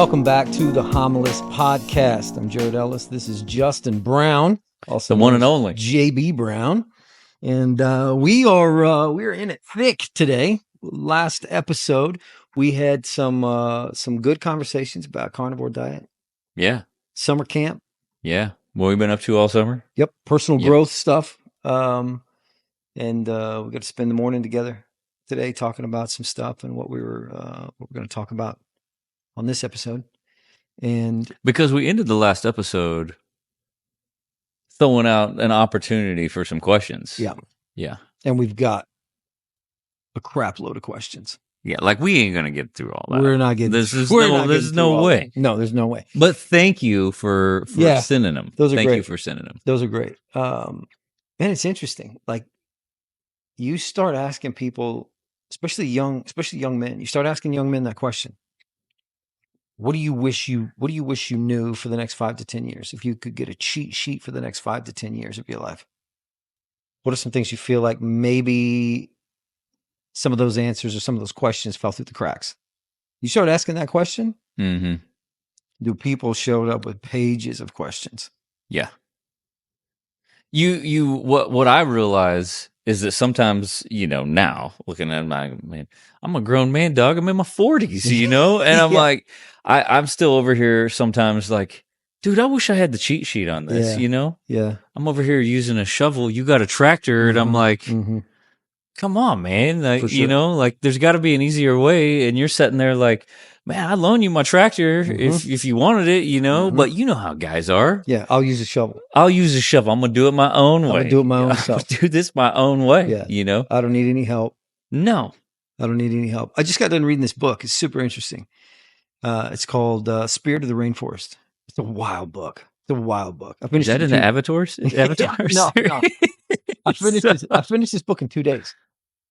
welcome back to the Homilist Podcast. I'm Jared Ellis. This is Justin Brown, also the one and only JB Brown, and we're in it thick today. Last episode, we had some good conversations about carnivore diet. Yeah, summer camp. Yeah, what we've been up to all summer. Yep, personal growth stuff. And we got to spend the morning together today talking about some stuff and what we're going to talk about on this episode. And because we ended the last episode throwing out an opportunity for some questions. Yeah. And we've got a crap load of questions. Yeah, like we ain't gonna get through all that. We're not getting. There's no way. No, there's no way. But thank you for sending them. Those are great. Thank you for sending them. Those are great. And it's interesting. Like you start asking people, especially young men. You start asking young men that question. What do you wish you knew for the next 5 to 10 years? If you could get a cheat sheet for the next 5 to 10 years of your life, what are some things you feel like maybe some of those answers or some of those questions fell through the cracks? You start asking that question. Mm-hmm. Do people show up with pages of questions? Yeah. What I realize is that sometimes, now looking at I'm a grown man, dog. I'm in my 40s, and I'm like, I'm still over here sometimes like, dude, I wish I had the cheat sheet on this, Yeah. I'm over here using a shovel. You got a tractor. And I'm like, come on, man. Like, sure. There's got to be an easier way. And you're sitting there like, man, I'd loan you my tractor if you wanted it, but you know how guys are. Yeah, I'll use a shovel. I'm going to do it my own way. I'm going to do it my own self. Do this my own way, I don't need any help. No. I don't need any help. I just got done reading this book. It's super interesting. It's called Spirit of the Rainforest. It's a wild book. I finished Is that in the Avatars? No. I finished this book in 2 days.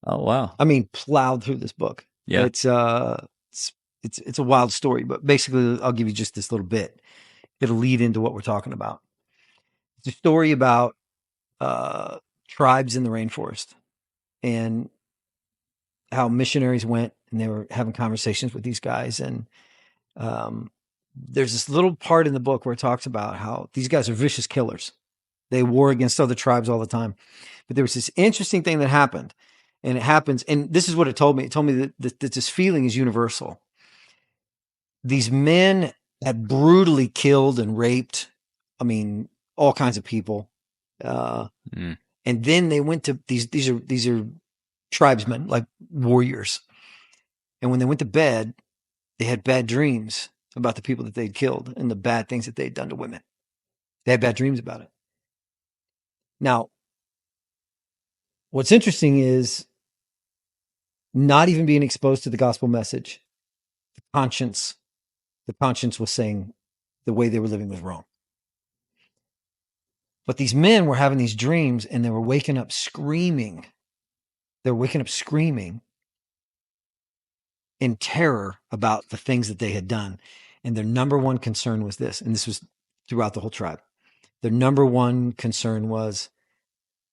Oh, wow. I mean, plowed through this book. Yeah. It's a wild story, but basically I'll give you just this little bit. It'll lead into what we're talking about. It's a story about tribes in the rainforest and how missionaries went and they were having conversations with these guys. And there's this little part in the book where it talks about how these guys are vicious killers. They war against other tribes all the time. But there was this interesting thing that happened. And it happens, and this is what it told me. It told me that this feeling is universal. These men had brutally killed and raped, all kinds of people. And then they went to these are tribesmen, like warriors. And when they went to bed, they had bad dreams about the people that they'd killed and the bad things that they'd done to women. They had bad dreams about it. Now, what's interesting is not even being exposed to the gospel message. The conscience was saying the way they were living was wrong. But these men were having these dreams and they were waking up screaming. They're waking up screaming in terror about the things that they had done. And their number one concern was this, and this was throughout the whole tribe. Their number one concern was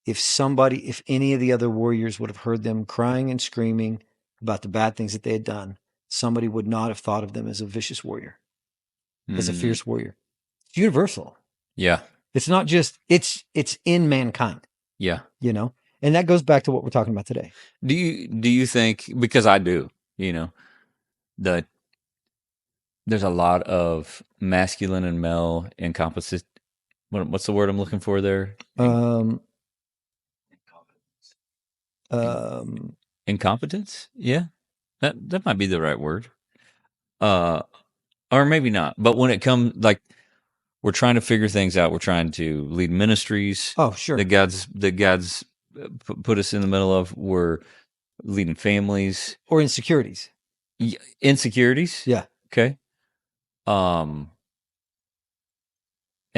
if any of the other warriors would have heard them crying and screaming about the bad things that they had done, somebody would not have thought of them as a vicious warrior, as a fierce warrior. It's universal. Yeah. It's not just, it's in mankind. Yeah. And that goes back to what we're talking about today. Do you think, because I do, there's a lot of masculine and male incompetence. What's the word I'm looking for there? Incompetence? Yeah. That might be the right word. Or maybe not. But when it comes, like, we're trying to figure things out. We're trying to lead ministries. Oh, sure. That God's put us in the middle of. We're leading families. Or insecurities. Insecurities? Yeah. Okay. And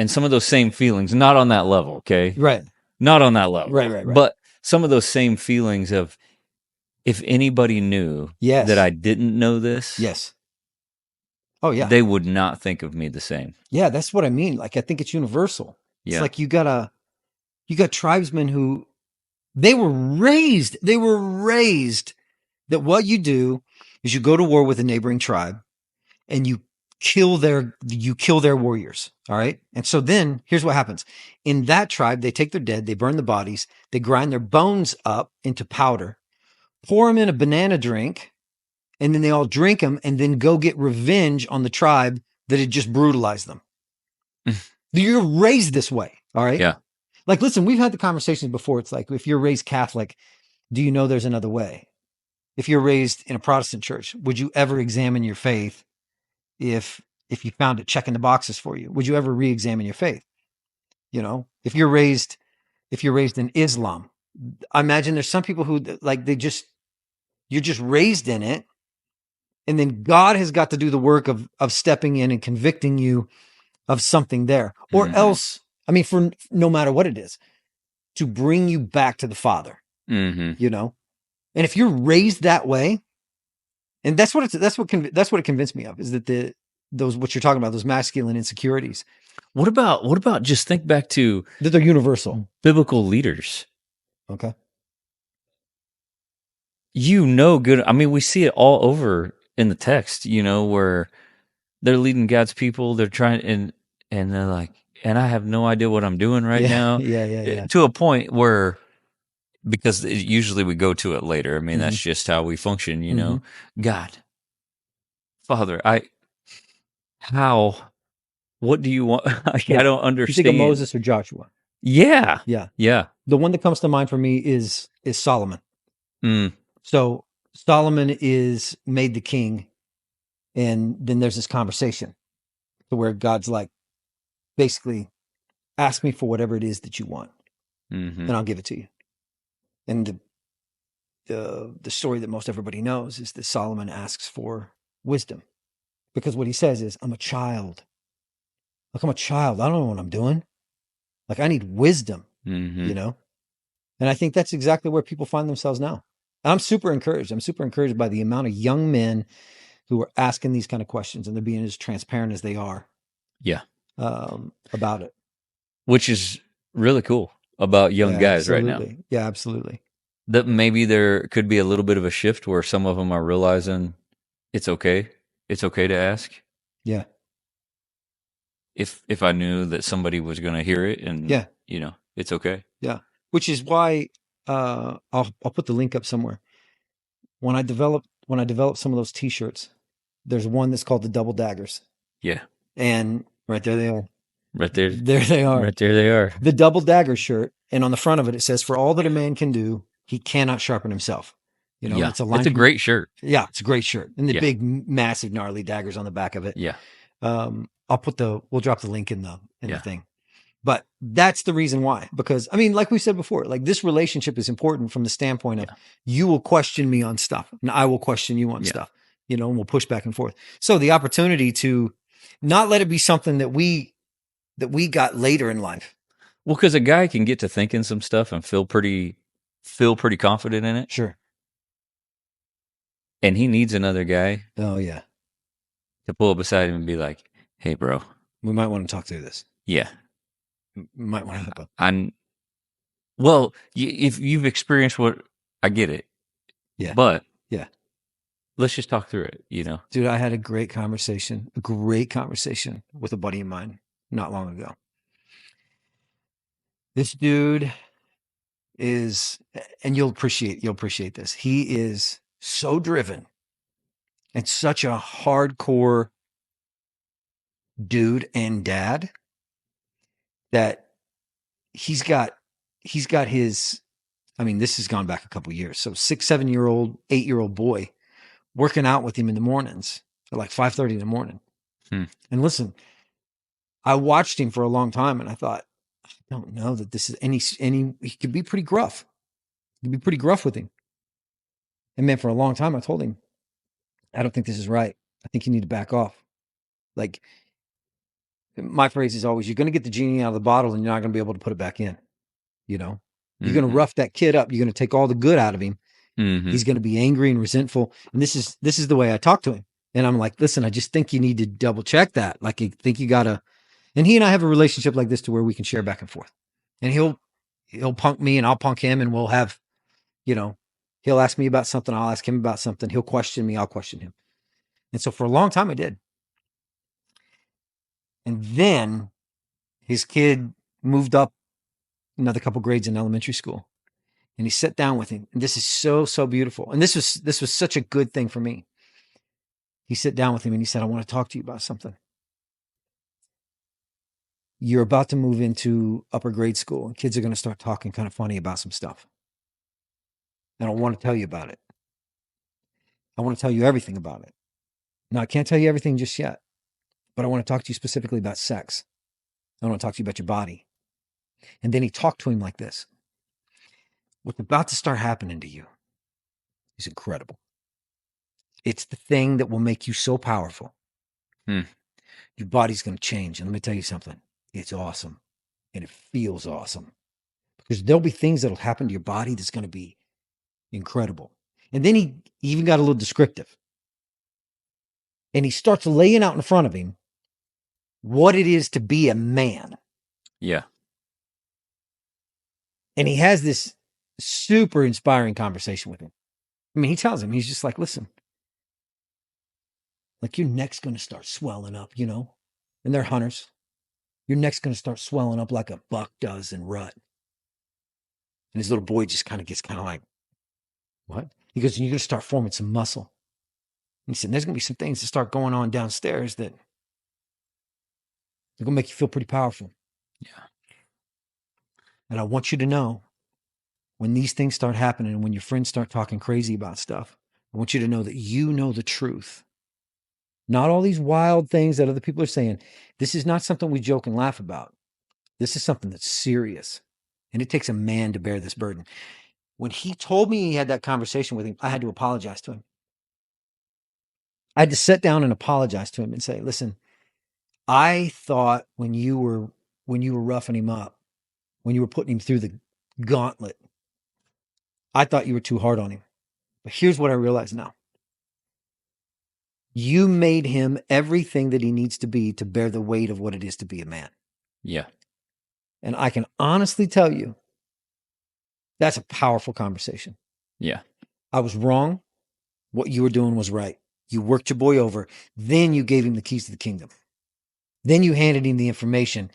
some of those same feelings, not on that level, okay? Right. Not on that level. Right. But some of those same feelings of, if anybody knew that I didn't know this, yes. Oh, yeah. They would not think of me the same. Yeah, that's what I mean. Like, I think it's universal. It's like you got tribesmen who they were raised that what you do is you go to war with a neighboring tribe and you kill their warriors. All right. And so then here's what happens. In that tribe, they take their dead, they burn the bodies, they grind their bones up into powder, pour them in a banana drink, and then they all drink them and then go get revenge on the tribe that had just brutalized them. You're raised this way. All right. Yeah. Like, listen, we've had the conversations before. It's like, if you're raised Catholic, do you know there's another way? If you're raised in a Protestant church, would you ever examine your faith if you found it checking the boxes for you? Would you ever re-examine your faith? You know, if you're raised in Islam, I imagine there's some people who like you're just raised in it, and then God has got to do the work of stepping in and convicting you of something there, or else, I mean, for no matter what it is, to bring you back to the Father. You know, and if you're raised that way, and that's what it convinced me of, is that those what you're talking about, those masculine insecurities. What about just think back to That they're universal biblical leaders? Okay. Good. I mean, we see it all over in the text, where they're leading God's people. They're trying, and they're like, and I have no idea what I'm doing right now. Yeah. To a point where, because usually we go to it later. I mean, that's just how we function, God, Father, what do you want? I don't understand. You think of Moses or Joshua? Yeah. The one that comes to mind for me is Solomon. So Solomon is made the king, and then there's this conversation to where God's like, basically, ask me for whatever it is that you want, and I'll give it to you. And the story that most everybody knows is that Solomon asks for wisdom, because what he says is, I'm a child. Like, I'm a child. I don't know what I'm doing. Like, I need wisdom, And I think that's exactly where people find themselves now. And I'm super encouraged. I'm super encouraged by the amount of young men who are asking these kind of questions, and they're being as transparent as they are. Yeah. About it. Which is really cool about young guys right now. Yeah, absolutely. That maybe there could be a little bit of a shift where some of them are realizing it's okay. It's okay to ask. Yeah. If I knew that somebody was going to hear it, and it's okay. Yeah. Which is why I'll put the link up somewhere. When I developed some of those T-shirts, there's one that's called the Double Daggers. Yeah. And right there they are. Right there. There they are. Right there they are. The Double Dagger shirt, and on the front of it, it says, "For all that a man can do, he cannot sharpen himself." It's a line. It's a great shirt. Yeah, it's a great shirt, and the big, massive, gnarly daggers on the back of it. Yeah. We'll drop the link in the thing. But that's the reason why, because I mean, like we said before, like, this relationship is important from the standpoint of you will question me on stuff, and I will question you on stuff, and we'll push back and forth. So the opportunity to not let it be something that we got later in life. Well, because a guy can get to thinking some stuff and feel pretty confident in it. Sure. And he needs another guy. Oh yeah. To pull up beside him and be like, "Hey, bro, we might want to talk through this." Yeah. We might want to help. Well, if you've experienced what, I get it. Yeah. But yeah, let's just talk through it, Dude, I had a great conversation with a buddy of mine not long ago. This dude is, and you'll appreciate this. He is so driven and such a hardcore dude and dad that he's got his, I mean, this has gone back a couple of years. So 6, 7-year-old, 8-year-old boy working out with him in the mornings at like 5:30 in the morning. And listen, I watched him for a long time, and I thought, I don't know that this is any, he could be pretty gruff. He could be pretty gruff with him. And man, for a long time, I told him, I don't think this is right. I think you need to back off. Like, my phrase is always, you're going to get the genie out of the bottle, and you're not going to be able to put it back in. You're going to rough that kid up. You're going to take all the good out of him. He's going to be angry and resentful. And this is the way I talk to him. And I'm like, listen, I just think you need to double check that. Like, I think you got to, and he and I have a relationship like this to where we can share back and forth. And he'll punk me and I'll punk him, and we'll have, he'll ask me about something. I'll ask him about something. He'll question me. I'll question him. And so for a long time I did. And then his kid moved up another couple grades in elementary school. And he sat down with him. And this is so, so beautiful. And this was such a good thing for me. He sat down with him and he said, I want to talk to you about something. You're about to move into upper grade school, and kids are going to start talking kind of funny about some stuff. I don't want to tell you about it. I want to tell you everything about it. Now, I can't tell you everything just yet, but I want to talk to you specifically about sex. I want to talk to you about your body. And then he talked to him like this. What's about to start happening to you is incredible. It's the thing that will make you so powerful. Your body's going to change. And let me tell you something. It's awesome. And it feels awesome. Because there'll be things that'll happen to your body that's going to be incredible. And then he even got a little descriptive. And he starts laying out in front of him what it is to be a man. Yeah. And he has this super inspiring conversation with him. I mean, he tells him, he's just like, listen, like your neck's going to start swelling up, you know, and they're hunters. Your neck's going to start swelling up like a buck does in rut. And his little boy just kind of gets kind of like, what? He goes, you're going to start forming some muscle. And he said, there's going to be some things that start going on downstairs that they're going to make you feel pretty powerful. Yeah. And I want you to know when these things start happening and when your friends start talking crazy about stuff, I want you to know that you know the truth. Not all these wild things that other people are saying. This is not something we joke and laugh about. This is something that's serious. And it takes a man to bear this burden. When he told me he had that conversation with him, I had to apologize to him. I had to sit down and apologize to him and say, listen, I thought when you were roughing him up, when you were putting him through the gauntlet, I thought you were too hard on him. But here's what I realize now. You made him everything that he needs to be to bear the weight of what it is to be a man. Yeah. And I can honestly tell you, that's a powerful conversation. Yeah. I was wrong. What you were doing was right. You worked your boy over. Then you gave him the keys to the kingdom. Then you handed him the information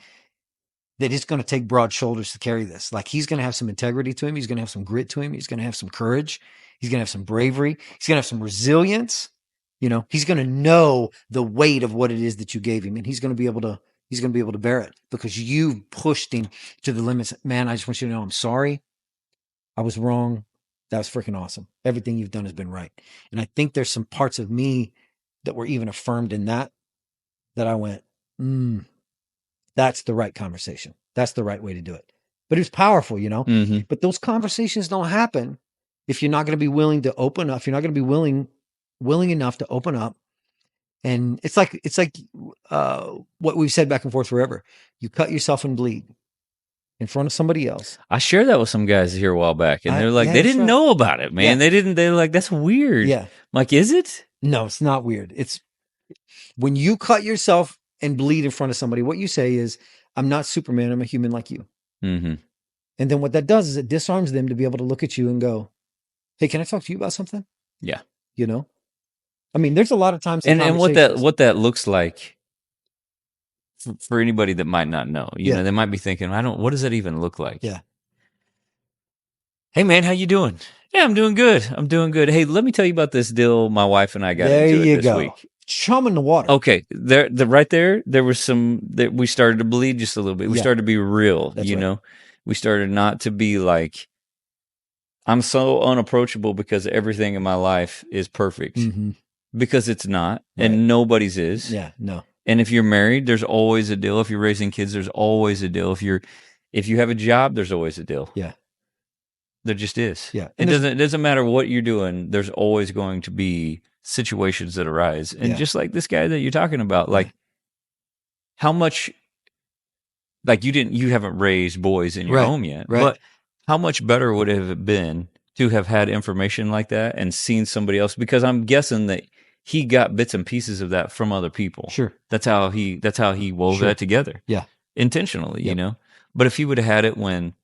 that it's going to take broad shoulders to carry this. Like he's going to have some integrity to him. He's going to have some grit to him. He's going to have some courage. He's going to have some bravery. He's going to have some resilience. You know, he's going to know the weight of what it is that you gave him, and he's going to be able to bear it because you pushed him to the limits. Man, I just want you to know I'm sorry. I was wrong. That was freaking awesome. Everything you've done has been right. And I think there's some parts of me that were even affirmed in that I went, that's the right conversation. That's the right way to do it. But it was powerful, you know. Mm-hmm. But those conversations don't happen if you're not going to be willing to open up. If you're not going to be willing enough to open up. And it's like what we've said back and forth forever. You cut yourself and bleed in front of somebody else. I shared that with some guys here a while back, and they're like, they didn't know about it, man. Yeah. They're like, that's weird. Yeah. I'm like, is it? No, it's not weird. It's when you cut yourself and bleed in front of somebody, what you say is, I'm not Superman. I'm a human like you. Mm-hmm. And then what that does is it disarms them to be able to look at you and go, hey, can I talk to you about something? Yeah. You know? I mean, there's a lot of times. And what that looks like for anybody that might not know, you know, they might be thinking, what does that even look like? Yeah. Hey man, how you doing? Yeah, I'm doing good. Hey, let me tell you about this deal my wife and I got there into you this go. week. Chum in the water. Okay, right there was some that we started to bleed just a little bit. We started to be real, That's you right. know. We started not to be like, I'm so unapproachable because everything in my life is perfect. Mm-hmm. Because it's not, Right. and nobody's is. Yeah, no. And if you're married, there's always a deal. If you're raising kids, there's always a deal. If you have a job, there's always a deal. Yeah. There just is. Yeah. It doesn't matter what you're doing, there's always going to be situations that arise. And just like this guy that you're talking about, like how much, like you haven't raised boys in your home yet, but how much better would it have been to have had information like that and seen somebody else? Because I'm guessing that he got bits and pieces of that from other people. Sure. That's how he wove that together. Yeah. Intentionally, you know. But if he would have had it when,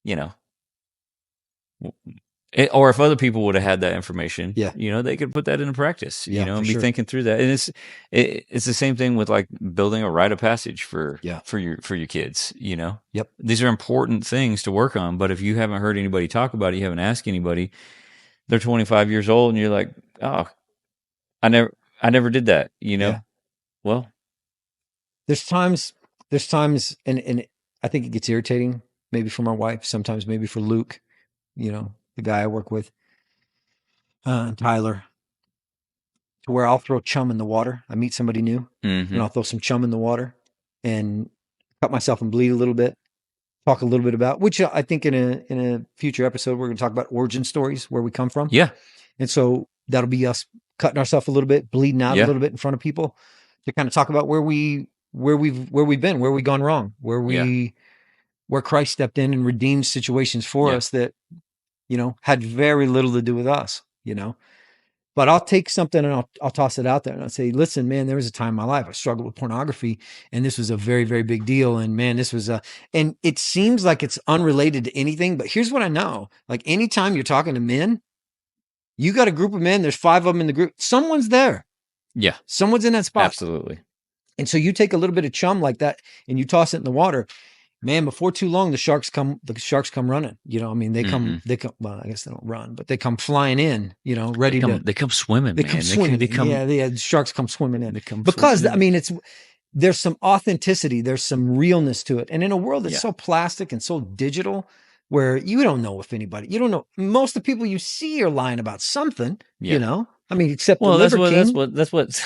you know, Or if other people would have had that information, Yeah. they could put that into practice, Yeah, for and be sure. thinking through that. And it's the same thing with like building a rite of passage for Yeah. your kids. Yep. These are important things to work on. But if you haven't heard anybody talk about it, you haven't asked anybody, they're 25 years old, and you're like, oh, I never did that. Yeah. Well, There's times, and I think it gets irritating, maybe for my wife, sometimes maybe for Luke, the guy I work with, Tyler, to where I'll throw chum in the water. I meet somebody new, and I'll throw some chum in the water and cut myself and bleed a little bit. Talk a little bit about, which I think in a future episode we're going to talk about origin stories, where we come from. Yeah. And so that'll be us cutting ourselves a little bit, bleeding out a little bit in front of people, to kind of talk about where we've been, where we've gone wrong, where Christ stepped in and redeemed situations for us that, had very little to do with us, But I'll take something and I'll toss it out there and I'll say, listen, man, there was a time in my life I struggled with pornography, and this was a very, very big deal. And man, and it seems like it's unrelated to anything, but here's what I know. Like, anytime you're talking to men, you got a group of men, there's 5 of them in the group. Someone's there. Yeah. Someone's in that spot. Absolutely. And so you take a little bit of chum like that and you toss it in the water. Man, before too long, the sharks come running. They come, well, I guess they don't run, but they come flying in, ready they come swimming, they man. come swimming. The sharks come swimming in. Because, there's some authenticity, there's some realness to it. And in a world that's so plastic and so digital, where you don't know if anybody, you don't know, most of the people you see are lying about something, except the Liver King. That's what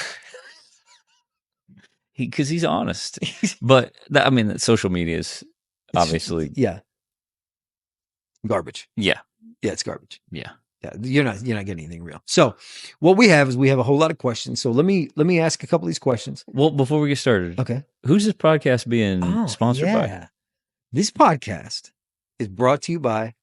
because he's honest. But social media is obviously garbage. Yeah, it's garbage. Yeah, you're not getting anything real. So what we have is a whole lot of questions. So let me ask a couple of these questions. Well, before we get started, okay, who's this podcast being sponsored by? This podcast is brought to you by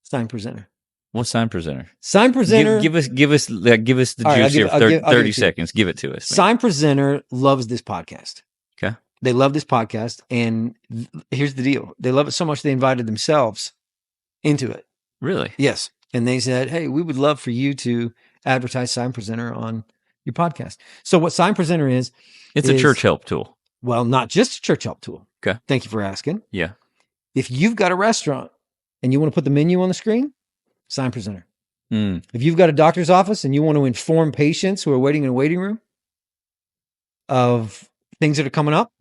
Sign Presenter. What's Sign Presenter? Sign Presenter. Give us the juice here. 30 seconds. Give it to us. Sign Presenter loves this podcast. Okay. They love this podcast, and here's the deal: they love it so much they invited themselves into it. Really? Yes. And they said, "Hey, we would love for you to advertise Sign Presenter on your podcast." So what Sign Presenter is a church help tool. Well, not just a church help tool. Okay. Thank you for asking. Yeah. If you've got a restaurant and you want to put the menu on the screen, Sign Presenter. If you've got a doctor's office and you want to inform patients who are waiting in a waiting room of things that are coming up,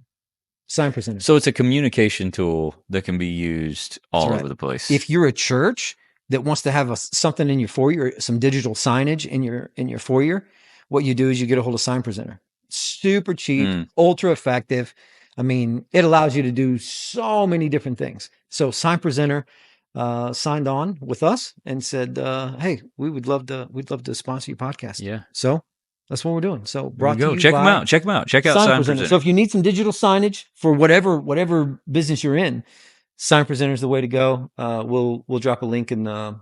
Sign Presenter. So it's a communication tool that can be used all over the place. If you're a church that wants to have something in your foyer, some digital signage in your foyer, what you do is you get a hold of Sign Presenter. Super cheap, ultra effective. It allows you to do so many different things. So Sign Presenter signed on with us and said, "Hey, we'd love to sponsor your podcast." Yeah. So that's what we're doing. So brought to you Check by them out. Check them out. Check out Sign Presenter. So if you need some digital signage for whatever business you're in, Sign Presenter is the way to go. We'll drop a link in the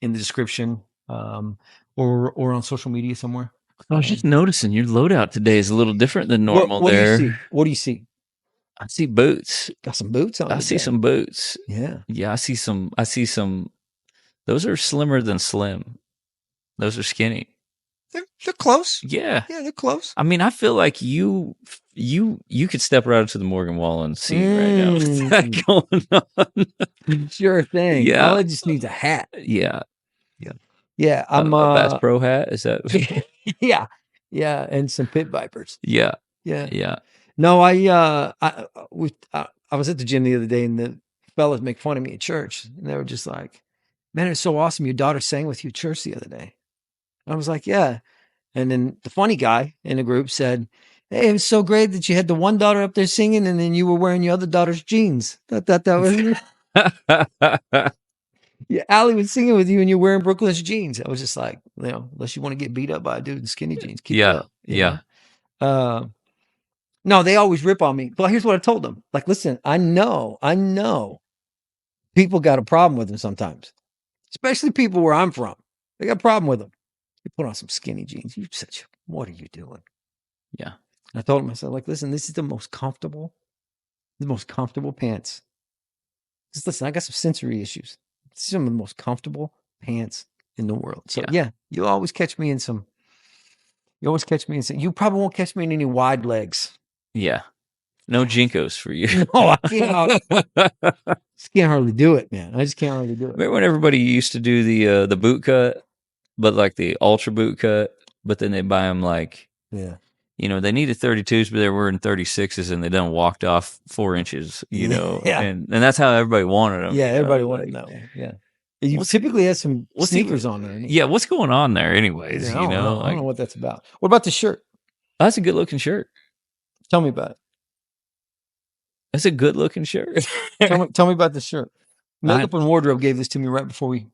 description, or on social media somewhere. I was just noticing your loadout today is a little different than normal. What do you see? What do you see? I see boots. Got some boots on. I see some boots. Yeah. Yeah, I see some. Those are slimmer than slim. Those are skinny. They're close. Yeah. Yeah, they're close. I feel like you could step right into the Morgan Wallen scene right now with that going on. Sure thing. Yeah. All I just needs a hat. Yeah. Yeah. Yeah. I'm a Bass Pro hat. Is that? Yeah. Yeah. And some pit vipers. Yeah. Yeah. Yeah. No, I was at the gym the other day, and the fellas make fun of me at church, and they were just like, "Man, it's so awesome. Your daughter sang with you at church the other day." I was like, "Yeah." And then the funny guy in the group said, "Hey, it was so great that you had the one daughter up there singing, and then you were wearing your other daughter's jeans." That was yeah. Allie was singing with you, and you're wearing Brooklyn's jeans. I was just like, unless you want to get beat up by a dude in skinny jeans, keep it up. Yeah. No, they always rip on me. But here's what I told them. Like, listen, I know people got a problem with them sometimes, especially people where I'm from. They got a problem with them. You put on some skinny jeans. What are you doing? Yeah. And I told them, I said, like, listen, this is the most comfortable pants. Just listen, I got some sensory issues. Some of the most comfortable pants in the world. So Yeah. yeah, you'll always catch me in some. You always catch me in some. You probably won't catch me in any wide legs. Yeah. No Jinkos for you. No, I can't. Just can't hardly do it, man. I just can't hardly do it. Remember when everybody used to do the boot cut, but like the ultra boot cut, but then they buy them like, Yeah. they needed 32s, but they were wearing 36s, and they done walked off 4 inches, Yeah. and that's how everybody wanted them. Yeah, everybody wanted that one. Yeah. You typically have some sneakers on there. Yeah, what's going on there, anyways? Yeah, I don't know. I don't know what that's about. What about the shirt? That's a good looking shirt. Tell me about it. That's a good looking shirt. Tell me about the shirt. Makeup and Wardrobe gave this to me right before we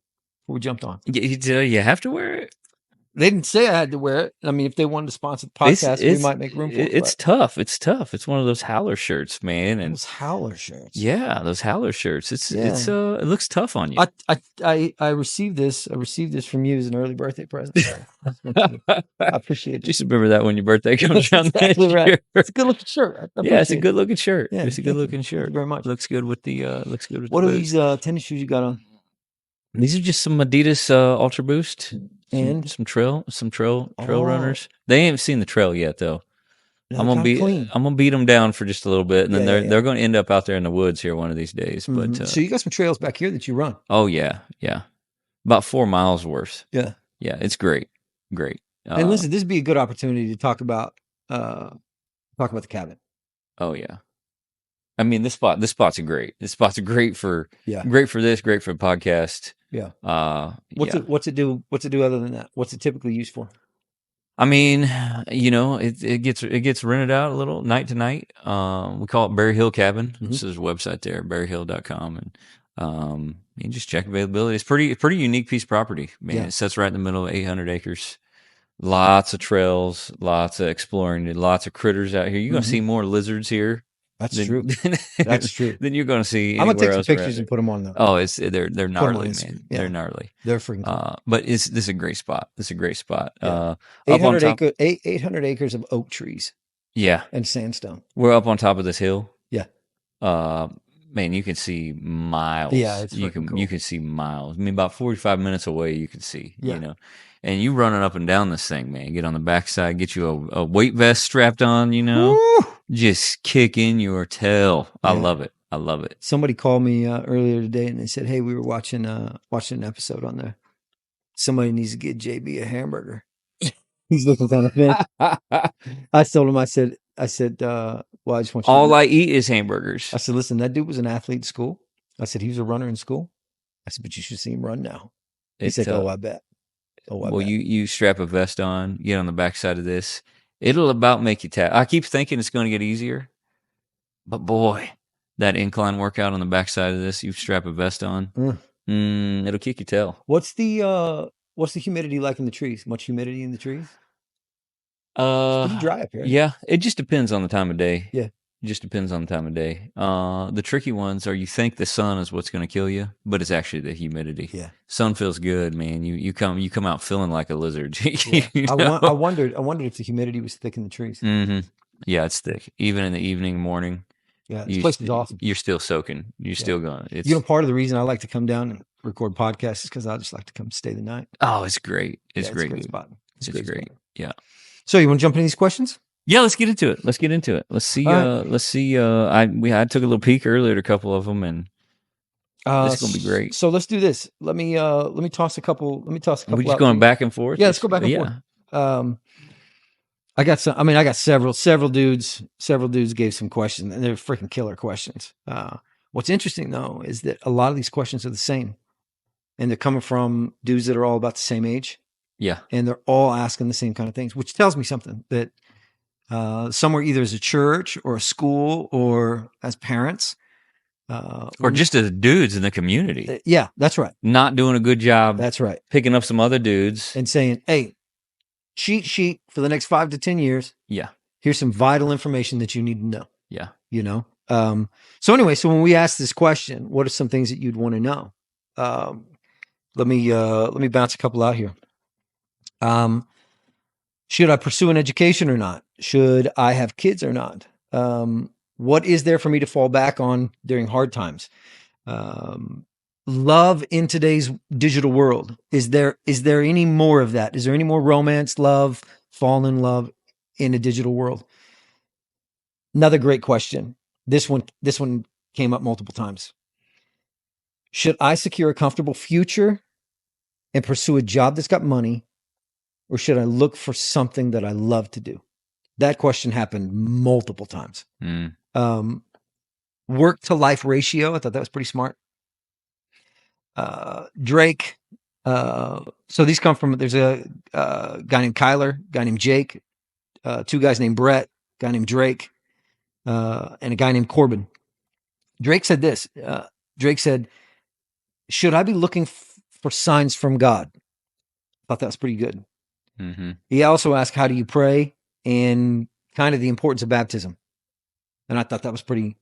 jumped on. You have to wear it. They didn't say I had to wear it. I mean, if they wanted to sponsor the podcast, we might make room for it. It's tough. It's tough. It's one of those Howler shirts, man. And those Howler shirts. Yeah, those Howler shirts. It looks tough on you. I received this. I received this from you as an early birthday present. I appreciate it. Just remember that when your birthday comes around. Exactly right. It's a good looking shirt. Yeah, it's a good looking shirt. Yeah, it's a good looking shirt. Thank you very much. Looks good with the What are these tennis shoes you got on? These are just some Adidas Ultra Boost and some trail runners. They ain't seen the trail yet though. I'm gonna beat them down for just a little bit, and then they're going to end up out there in the woods here one of these days. Mm-hmm. But so you got some trails back here that you run? Oh yeah, about 4 miles worth. Yeah, it's great. And listen, this would be a good opportunity to talk about the cabin. Oh yeah. I mean, this spot's great. This spot's great for great for this, great for a podcast. Yeah. What's it do other than that? What's it typically used for? I mean, it gets rented out a little night to night. We call it BERRYHILL Cabin. Mm-hmm. This is a website there, berryhill.com, and you just check availability. It's pretty unique piece of property, man. It sits right in the middle of 800 acres. Lots of trails, lots of exploring, lots of critters out here. You're gonna see more lizards here. That's true. That's true. Then you're going to see. I'm gonna take some pictures and put them on there. Oh, they're gnarly, man. Yeah. They're gnarly. They're freaking cool. But this is a great spot. Yeah. 800 acres of oak trees. Yeah, and sandstone. We're up on top of this hill. Yeah. Man, you can see miles. Yeah, it's cool. You can see miles. I mean, about 45 minutes away, you can see. Yeah. And you running up and down this thing, man. Get on the backside, get you a weight vest strapped on, Woo! Just kick in your tail. I love it. I love it. Somebody called me earlier today and they said, "Hey, we were watching an episode on there. Somebody needs to get JB a hamburger." He's looking kind of thin. I told him, I said, well, I just want you all I eat is hamburgers. I said, listen, that dude was an athlete in school. I said, he was a runner in school. I said, but you should see him run now. He said, "Oh, I bet." Well, you strap a vest on, get on the backside of this. It'll about make you tap. I keep thinking it's going to get easier, but boy, that incline workout on the backside of this, you strap a vest on, it'll kick your tail. What's the humidity like in the trees? Much humidity in the trees? It's pretty dry up here. Yeah, it just depends on the time of day. Yeah. It just depends on the time of day. The tricky ones are you think the sun is what's going to kill you, but it's actually the humidity. Yeah. Sun feels good, man. You come out feeling like a lizard. Yeah. I wondered if the humidity was thick in the trees. Mm-hmm. Yeah, it's thick. Even in the evening, morning. Yeah, this place is awesome. You're still soaking. You're still going. Part of the reason I like to come down and record podcasts is because I just like to come stay the night. Oh, it's great. It's great. It's a great spot. It's great. Yeah. So you want to jump into these questions? Yeah, let's get into it. Let's see. I took a little peek earlier at a couple of them, and this is gonna be great. So let's do this. Let me toss a couple. We're just going back and forth. Yeah, let's go back and forth. I got several dudes. Several dudes gave some questions, and they're freaking killer questions. What's interesting though is that a lot of these questions are the same, and they're coming from dudes that are all about the same age. Yeah, and they're all asking the same kind of things, which tells me something that. Somewhere either as a church or a school or as parents. Or just as dudes in the community. Yeah, that's right. Not doing a good job. That's right. Picking up some other dudes. And saying, hey, cheat sheet for the next 5 to 10 years. Yeah. Here's some vital information that you need to know. Yeah. So anyway, so when we ask this question, what are some things that you'd want to know? Let me bounce a couple out here. Should I pursue an education or not? Should I have kids or not? What is there for me to fall back on during hard times? love in today's digital world? Is there any more of that? Is there any more romance, love, fall in love in a digital world? Another great question. This one came up multiple times. Should I secure a comfortable future and pursue a job that's got money, or should I look for something that I love to do? That question happened multiple times. Work to life ratio. I thought that was pretty smart. Drake. So these come from, there's a guy named Kyler, guy named Jake, two guys named Brett, guy named Drake, and a guy named Corbin. Drake said this. Drake said, should I be looking for signs from God? I thought that was pretty good. Mm-hmm. He also asked, how do you pray? And kind of the importance of baptism. And I thought that was pretty,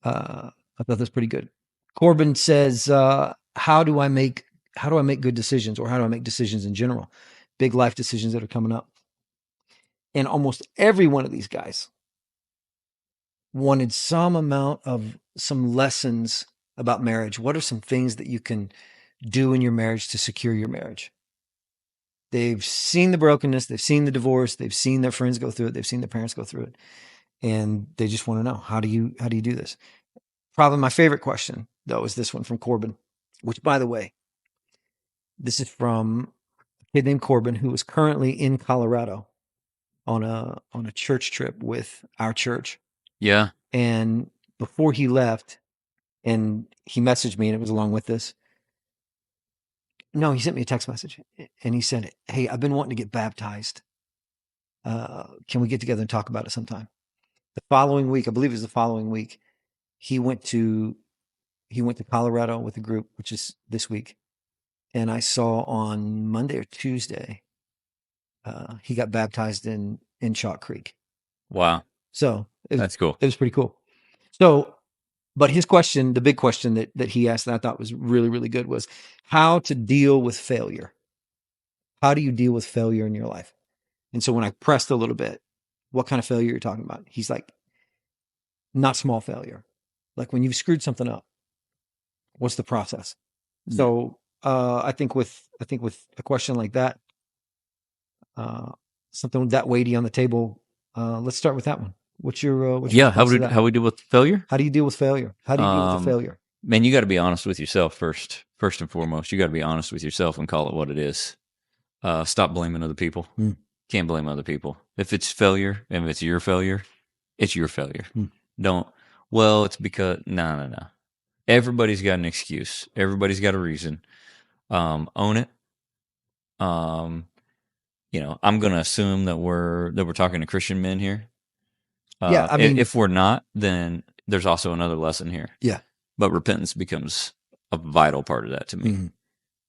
good. Corbin says, how do I make good decisions, or how do I make decisions in general? Big life decisions that are coming up. And almost every one of these guys wanted some amount of some lessons about marriage. What are some things that you can do in your marriage to secure your marriage? They've seen the brokenness, they've seen the divorce, they've seen their friends go through it, they've seen their parents go through it, and they just want to know, how do you do this? Probably my favorite question, though, is this one from Corbin, which, by the way, this is from a kid named Corbin, who is currently in Colorado on a church trip with our church. Yeah. And before he left, and he messaged me, and it was along with this. No, he sent me a text message, and he said, hey, I've been wanting to get baptized. Can we get together and talk about it sometime? The following week, I believe it was the following week, he went to Colorado with a group, which is this week. And I saw on Monday or Tuesday, he got baptized in Chalk Creek. Wow. So that's cool. It was pretty cool. So, but his question, the big question that he asked that I thought was really, really good, was how to deal with failure. How do you deal with failure in your life? And so when I pressed a little bit, what kind of failure you're talking about? He's like, not small failure. Like when you've screwed something up, what's the process? Mm-hmm. So I think with a question like that, something that weighty on the table, let's start with that one. What's your how we deal with failure? How do you deal with failure? How do you deal with the failure? Man, you got to be honest with yourself first and foremost. You got to be honest with yourself and call it what it is. Stop blaming other people. Can't blame other people. If it's failure, and if it's your failure, it's your failure. Don't, well, it's because, no. Everybody's got an excuse. Everybody's got a reason. Own it. I'm going to assume that we're talking to Christian men here. Yeah, I mean, if we're not, then there's also another lesson here. Yeah. But repentance becomes a vital part of that to me. Mm-hmm.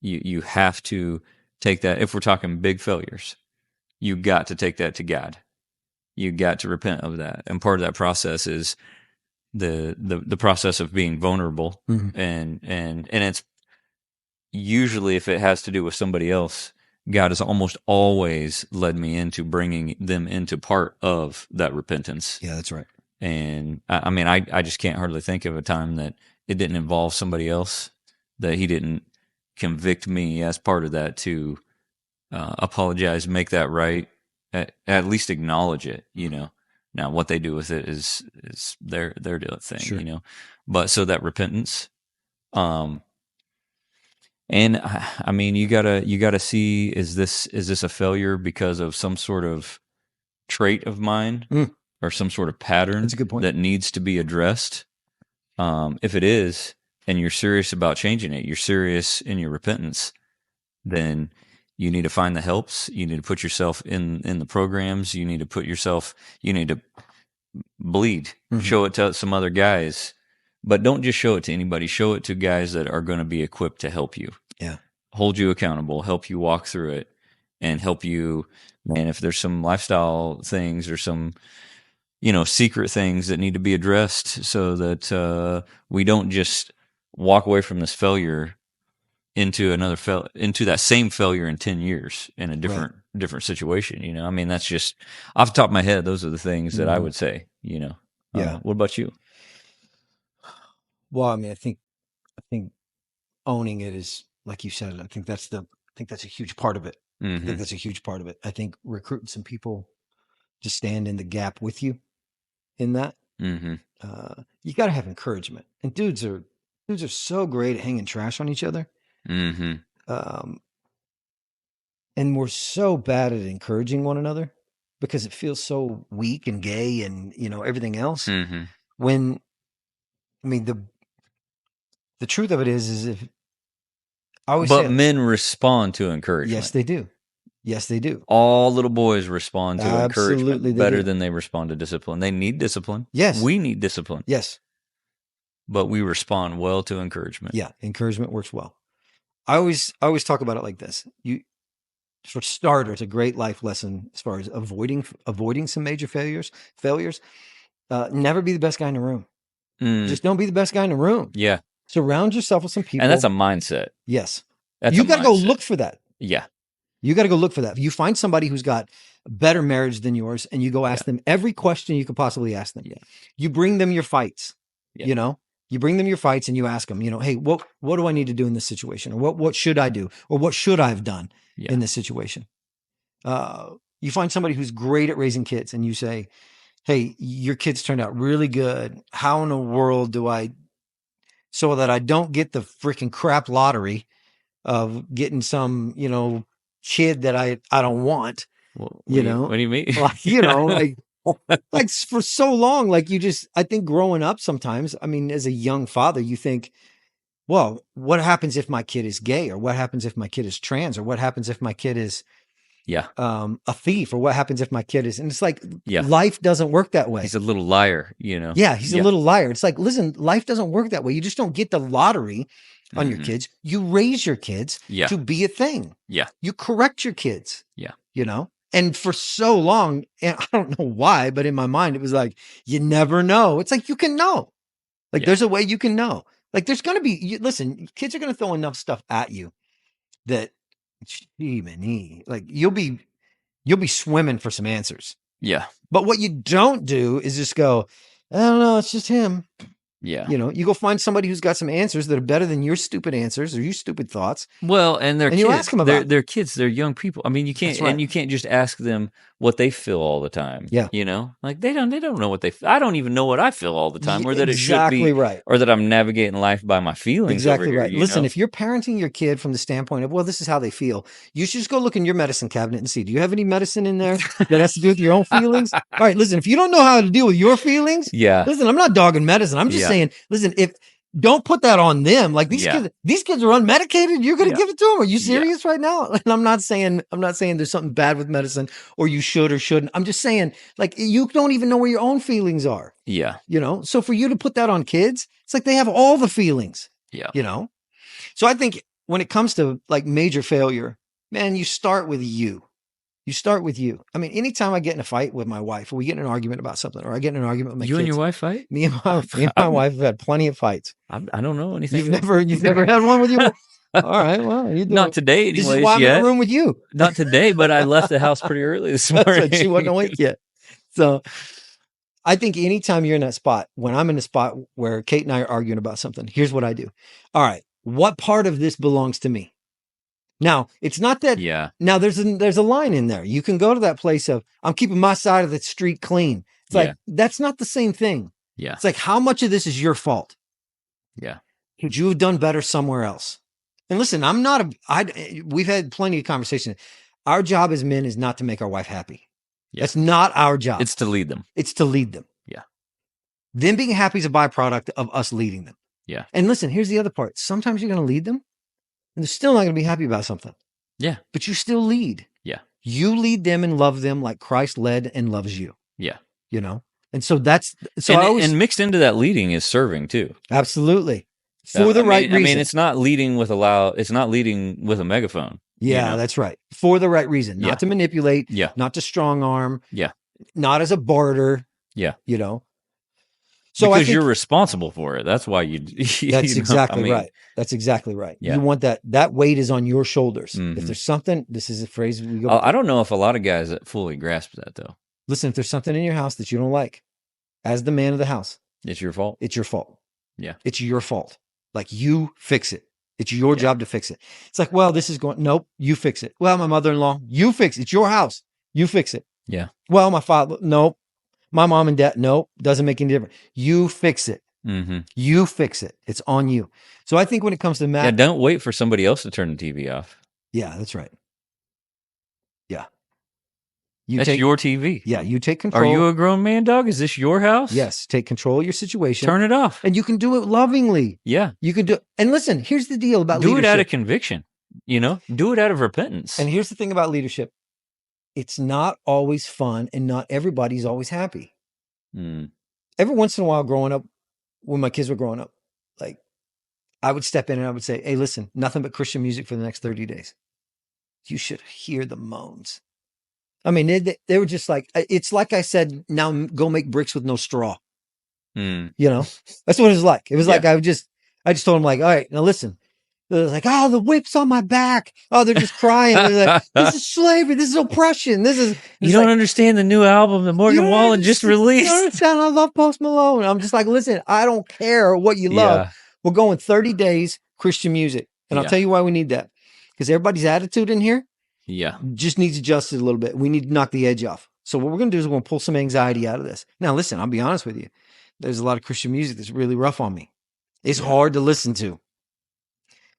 You have to take that. If we're talking big failures, you got to take that to God. You got to repent of that. And part of that process is the process of being vulnerable. Mm-hmm. And it's usually, if it has to do with somebody else, God has almost always led me into bringing them into part of that repentance. Yeah, that's right. And I mean, I just can't hardly think of a time that it didn't involve somebody else, that he didn't convict me as part of that to apologize, make that right, at least acknowledge it, Now, what they do with it is their thing, sure. But so that repentance, and I mean, you gotta see, is this a failure because of some sort of trait of mine or some sort of pattern? That's a good point. That needs to be addressed. If it is, and you're serious about changing it, you're serious in your repentance, then you need to find the helps. You need to put yourself in the programs. You need to bleed, show it to some other guys. But don't just show it to anybody. Show it to guys that are going to be equipped to help you. Yeah. Hold you accountable, help you walk through it, and help you. Man, if there's some lifestyle things or some, secret things that need to be addressed, so that we don't just walk away from this failure into into that same failure in 10 years in a different situation. I mean, that's just off the top of my head. Those are the things that I would say. Yeah. What about you? Well, I mean, I think owning it is, like you said, I think that's a huge part of it. I think that's a huge part of it. I think recruiting some people to stand in the gap with you in that. You got to have encouragement, and dudes are so great at hanging trash on each other. Um, and we're so bad at encouraging one another because it feels so weak and gay and, you know, everything else. When, I mean, the truth of it is if I always But say, men respond to encouragement. yes, they do. Yes, they do. All little boys respond to Absolutely, encouragement they better do. than they respond to discipline. They need discipline. Yes. We need discipline. Yes. But we respond well to encouragement. Yeah, encouragement works well. I always talk about it like this. For starters, a great life lesson as far as avoiding some major failures. Never be the best guy in the room. Just don't be the best guy in the room. Yeah. Surround yourself with some people. And that's a mindset. Yes. You got to go look for that. Yeah. You got to go look for that. You find somebody who's got a better marriage than yours, and you go ask them every question you could possibly ask them. Yeah. You bring them your fights. Yeah. You know, you bring them your fights and you ask them, you know, hey, what do I need to do in this situation? Or what should I do? Or what should I have done in this situation? You find somebody who's great at raising kids and you say, hey, your kids turned out really good. How in the world do I, so that I don't get the freaking crap lottery of getting some, you know, kid that I don't want, What you know, what do you mean? like, you know, like for so long, like I think growing up sometimes, I mean, as a young father, you think, well, what happens if my kid is gay, or what happens if my kid is trans, or what happens if my kid is a thief, or what happens if my kid is, and it's like, life doesn't work that way. He's a little liar, you know? Yeah. He's a little liar. It's like, listen, life doesn't work that way. You just don't get the lottery on your kids. You raise your kids to be a thing. Yeah. You correct your kids. Yeah. You know? And for so long, and I don't know why, but in my mind, it was like, you never know. It's like, you can know. Like, there's a way you can know. Like, there's going to be, listen, kids are going to throw enough stuff at you that, like, you'll be swimming for some answers. Yeah. But what you don't do is just go, I don't know, it's just him. Yeah. You know, you go find somebody who's got some answers that are better than your stupid answers or your stupid thoughts. Well, and they're kids. You ask them about they're kids. They're young people. I mean, you can't and you can't just ask them what they feel all the time. Yeah. You know, like they don't know what I don't even know what I feel all the time, or that it should be right, or that I'm navigating life by my feelings. Exactly right. Listen, know? If you're parenting your kid from the standpoint of, well, this is how they feel, you should just go look in your medicine cabinet and see, do you have any medicine in there that has to do with your own feelings? All right, listen, if you don't know how to deal with your feelings, listen, I'm not dogging medicine. I'm just saying, listen, don't put that on them. Like these kids are unmedicated. You're going to give it to them. Are you serious right now? And I'm not saying there's something bad with medicine or you should or shouldn't. I'm just saying, like, you don't even know where your own feelings are. Yeah. You know, so for you to put that on kids, it's like they have all the feelings. Yeah. You know, so I think when it comes to like major failure, man, you start with you. You start with you. I mean, anytime I get in a fight with my wife, or we get in an argument about something, or I get in an argument with my kids. You and your wife fight? Me and my wife have had plenty of fights. I don't know anything. You've never had one with your wife? All right. Well, you do. Not today, anyways. This is why I'm in the room with you. Not today, but I left the house pretty early this morning. That's right. She wasn't awake yet. So I think anytime you're in that spot, when I'm in the spot where Kate and I are arguing about something, here's what I do. All right. What part of this belongs to me? Now, it's not that. Yeah. Now, there's a line in there. You can go to that place of, I'm keeping my side of the street clean. It's like, that's not the same thing. Yeah. It's like, how much of this is your fault? Yeah. Could you have done better somewhere else? And listen, we've had plenty of conversations. Our job as men is not to make our wife happy. Yeah. That's not our job. It's to lead them. It's to lead them. Yeah. Them being happy is a byproduct of us leading them. Yeah. And listen, here's the other part. Sometimes you're going to lead them and they're still not going to be happy about something. Yeah. But you still lead. Yeah. You lead them and love them like Christ led and loves you. Yeah. You know? And so and mixed into that leading is serving too. Absolutely. For the right reason. I mean, it's not leading with a megaphone. Yeah, you know? That's right. For the right reason. Not to manipulate. Yeah. Not to strong arm. Yeah. Not as a barter. Yeah. You know? So because you're responsible for it. That's why you. That's exactly right. That's exactly right. Yeah. You want that weight is on your shoulders. Mm-hmm. If there's something, this is a phrase we go. I don't know if a lot of guys that fully grasp that though. Listen, if there's something in your house that you don't like, as the man of the house, it's your fault. It's your fault. Yeah. It's your fault. Like, you fix it. It's your job to fix it. It's like, well, this is going, nope, you fix it. Well, my mother-in-law, you fix it. It's your house. You fix it. Yeah. Well, my father, nope. My mom and dad, nope, doesn't make any difference. You fix it. Mm-hmm. You fix it. It's on you. So I think when it comes to Yeah, don't wait for somebody else to turn the TV off. yeah, that's right. Yeah. That's your TV. Yeah, you take Are control. you a grown man, dog? Is this your house? Yes, take control of your situation. Turn it off. And you can do it lovingly. Yeah. You can do it. And listen, here's the deal about leadership. Do it out of conviction. You know, do it out of repentance. And here's the thing about leadership. It's not always fun and not everybody's always happy. Every once in a while growing up, when my kids were growing up, like I would step in and I would say, hey, listen, nothing but Christian music for the next 30 days. You should hear the moans. I mean, they were just like, it's like I said, now go make bricks with no straw. You know, that's what it was like. It was like, I just told them like, all right, now listen. It was like, oh, the whip's on my back. Oh, they're just crying. They're like, this is slavery. This is oppression. This is. You don't understand the new album that Morgan Wallen just released. You understand? I love Post Malone. I'm just like, listen, I don't care what you love. We're going 30 days Christian music. And I'll tell you why we need that. Because everybody's attitude in here just needs adjusted a little bit. We need to knock the edge off. So what we're going to do is we're going to pull some anxiety out of this. Now, listen, I'll be honest with you. There's a lot of Christian music that's really rough on me. It's hard to listen to.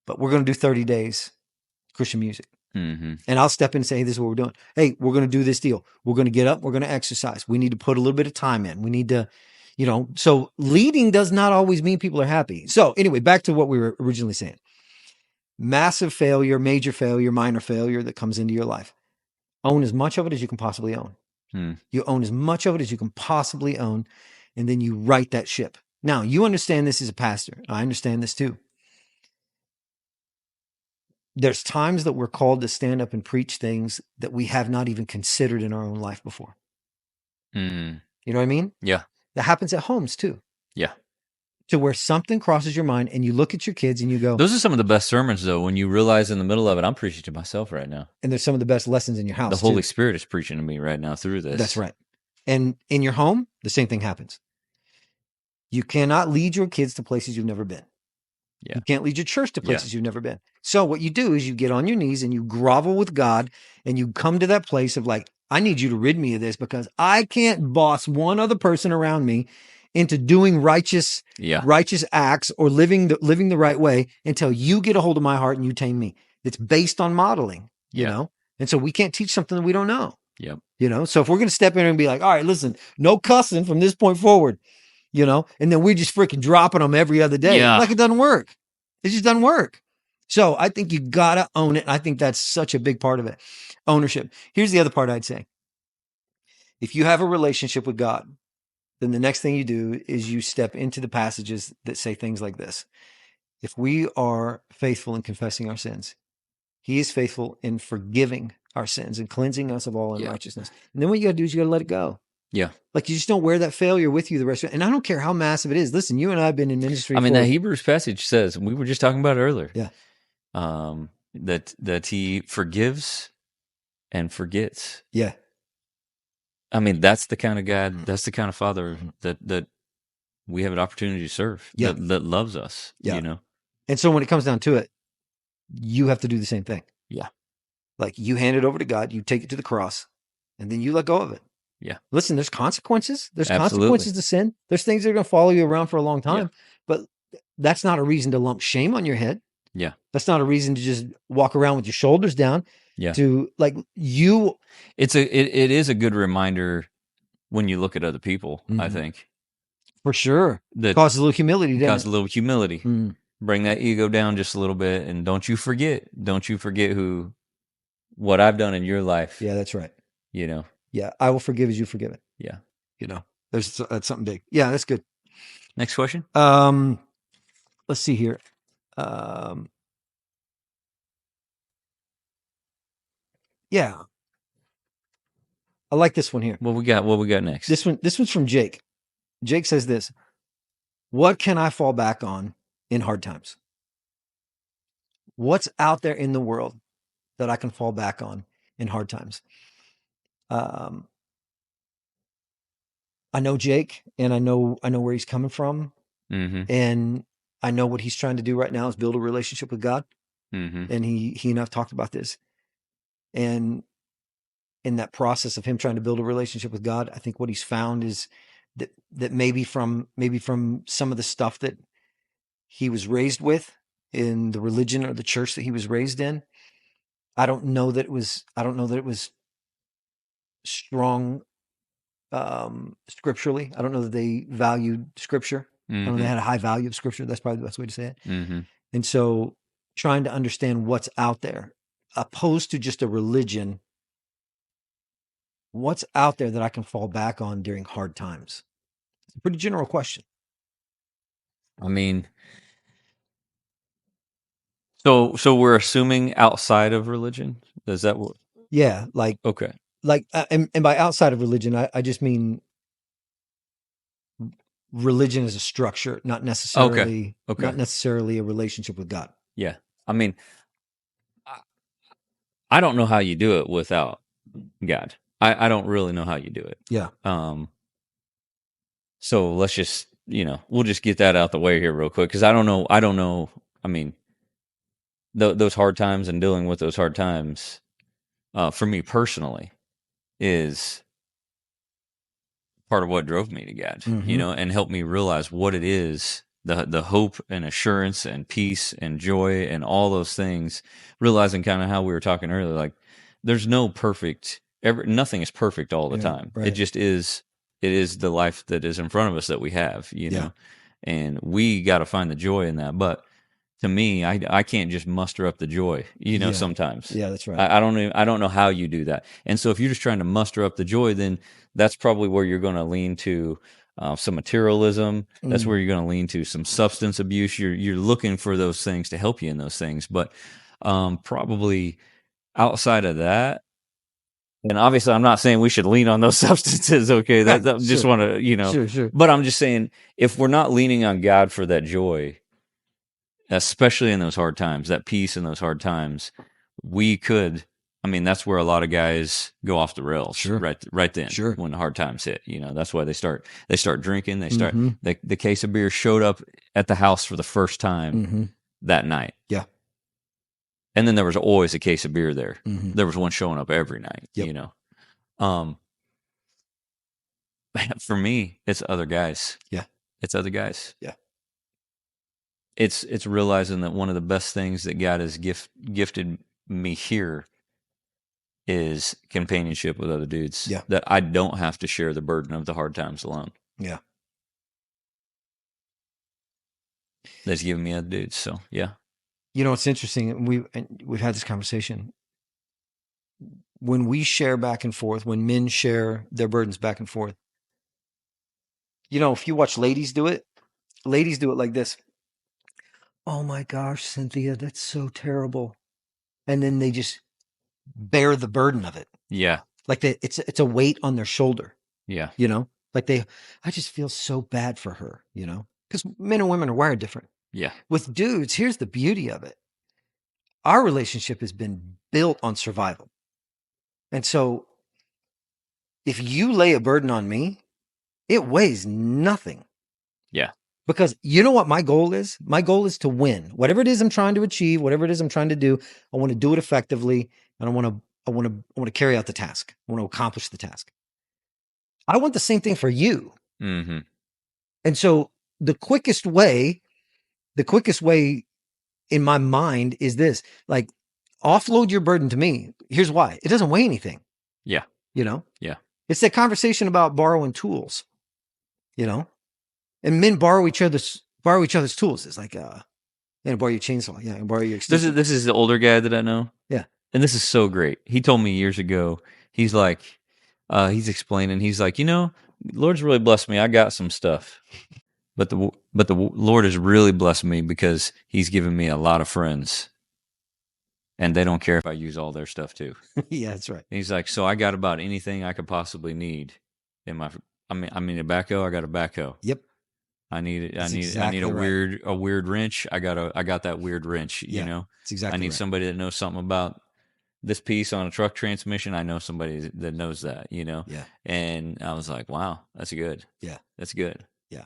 But we're going to do 30 days Christian music. And I'll step in and say, hey, this is what we're doing. Hey, we're going to do this deal. We're going to get up. We're going to exercise. We need to put a little bit of time in. We need to, you know, so leading does not always mean people are happy. So anyway, back to what we were originally saying. Massive failure, major failure, minor failure that comes into your life. Own as much of it as you can possibly own. You own as much of it as you can possibly own. And then you right that ship. Now, you understand this as a pastor. I understand this too. There's times that we're called to stand up and preach things that we have not even considered in our own life before. You know what I mean? Yeah. That happens at homes too. Yeah. To where something crosses your mind and you look at your kids and you go. Those are some of the best sermons though, when you realize in the middle of it, I'm preaching to myself right now. And there's some of the best lessons in your house. The Holy Spirit is preaching to me right now through this. That's right. And in your home, the same thing happens. You cannot lead your kids to places you've never been. You can't lead your church to places you've never been. So what you do is you get on your knees and you grovel with God and you come to that place of like, I need you to rid me of this because I can't boss one other person around me into doing righteous acts or living the right way until you get a hold of my heart and you tame me. It's based on modeling, you know? And so we can't teach something that we don't know. You know? So if we're going to step in and be like, all right, listen, no cussing from this point forward. You know, and then we're just freaking dropping them every other day. Like it doesn't work. It just doesn't work. So I think you got to own it. I think that's such a big part of it. Ownership. Here's the other part I'd say. If you have a relationship with God, then the next thing you do is you step into the passages that say things like this. If we are faithful in confessing our sins, he is faithful in forgiving our sins and cleansing us of all unrighteousness. And then what you got to do is you got to let it go. Like you just don't wear that failure with you the rest of it. And I don't care how massive it is. Listen, you and I have been in ministry. I mean, that Hebrews passage says, we were just talking about it earlier. That he forgives and forgets. I mean, that's the kind of God, that's the kind of father that we have an opportunity to serve, that loves us, you know? And so when it comes down to it, you have to do the same thing. Like you hand it over to God, you take it to the cross, and then you let go of it. Listen, there's consequences. There's consequences to sin. There's things that are going to follow you around for a long time, but that's not a reason to lump shame on your head. That's not a reason to just walk around with your shoulders down. To like you. It is a good reminder when you look at other people, I think. For sure. That causes a little humility. Causes a little humility. Bring that ego down just a little bit. And don't you forget what I've done in your life. Yeah, that's right. You know? Yeah, I will forgive as you forgive it. You know, that's something big. Yeah, that's good. Next question. Let's see here. Yeah, I like this one here. What we got next? This one's from Jake. Jake says this: what can I fall back on in hard times? What's out there in the world that I can fall back on in hard times? I know Jake, and I know where he's coming from, and I know what he's trying to do right now is build a relationship with God. Mm-hmm. And he and I've talked about this. And in that process of him trying to build a relationship with God, I think what he's found is that maybe from some of the stuff that he was raised with in the religion or the church that he was raised in, I don't know that it was strong scripturally. I don't know that they valued scripture. I don't know they Mm-hmm. had a high value of scripture. That's probably the best way to say it. Mm-hmm. And so trying to understand what's out there, opposed to just a religion, what's out there that I can fall back on during hard times? It's a pretty general question. I mean, so we're assuming outside of religion. Is that what? Yeah, like Okay. and by outside of religion, I just mean religion as a structure, not Okay. necessarily Okay. not necessarily a relationship with God. Yeah. I mean, I, I don't know how you do it without God. I don't really know how you do it. Yeah. So let's just, we'll just get that out the way here real quick because I don't know. I don't know. I mean, those hard times and dealing with those hard times, for me personally, is part of what drove me to God, Mm-hmm. and helped me realize what it is, the hope and assurance and peace and joy and all those things, realizing kind of how we were talking earlier, like there's no perfect, nothing is perfect all the Yeah. time. It Right. just is, it is the life that is in front of us that we have, Yeah. and we got to find the joy in that. But to me, I can't just muster up the joy, Yeah. sometimes. Yeah. That's right. I don't know how you do that. And so if you're just trying to muster up the joy, then that's probably where you're going to lean to some materialism. That's Mm. where you're going to lean to some substance abuse. You're looking for those things to help you in those things. But probably outside of that, and obviously I'm not saying we should lean on those substances. Okay, that just Sure. want to Sure. but I'm just saying if we're not leaning on God for that joy, especially in those hard times, that peace in those hard times, we could. I mean, that's where a lot of guys go off the rails, Sure. right then Sure. when the hard times hit. That's why they start drinking. They start Mm-hmm. the case of beer showed up at the house for the first time Mm-hmm. that night, Yeah. and then there was always a case of beer there. Mm-hmm. There was one showing up every night. Yep. Um, for me, it's other guys. Yeah. It's other guys. Yeah. It's realizing that one of the best things that God has gifted me here is companionship with other dudes. Yeah. That I don't have to share the burden of the hard times alone. Yeah. That's given me other dudes. So yeah. It's interesting. We've had this conversation. When we share back and forth, when men share their burdens back and forth, if you watch ladies do it like this. Oh my gosh, Cynthia, that's so terrible. And then they just bear the burden of it. Yeah. Like it's a weight on their shoulder, Yeah. like I just feel so bad for her, because men and women are wired different. Yeah. With dudes, here's the beauty of it. Our relationship has been built on survival. And so if you lay a burden on me, it weighs nothing. Yeah. Because you know what my goal is? My goal is to win. Whatever it is I'm trying to achieve, whatever it is I'm trying to do, I want to do it effectively, and I want to carry out the task. I want to accomplish the task. I want the same thing for you. Mm-hmm. And so the quickest way in my mind is this, like, offload your burden to me. Here's why. It doesn't weigh anything. Yeah. Yeah. It's that conversation about borrowing tools, and men borrow each other's tools. It's like, borrow your chainsaw. Yeah. And borrow your extension. This is the older guy that I know. Yeah. And this is so great. He told me years ago, he's like, he's explaining, he's like, Lord's really blessed me. I got some stuff. But the Lord has really blessed me because he's given me a lot of friends. And they don't care if I use all their stuff too. Yeah, that's right. And he's like, so I got about anything I could possibly need in my. I mean, a backhoe. I got a backhoe. Yep. I need Exactly a right. weird wrench. I got that weird wrench. Yeah, it's exactly I need right. somebody that knows something about this piece on a truck transmission. I know somebody that knows that. Yeah. And I was like, wow, that's good. Yeah. That's good. Yeah.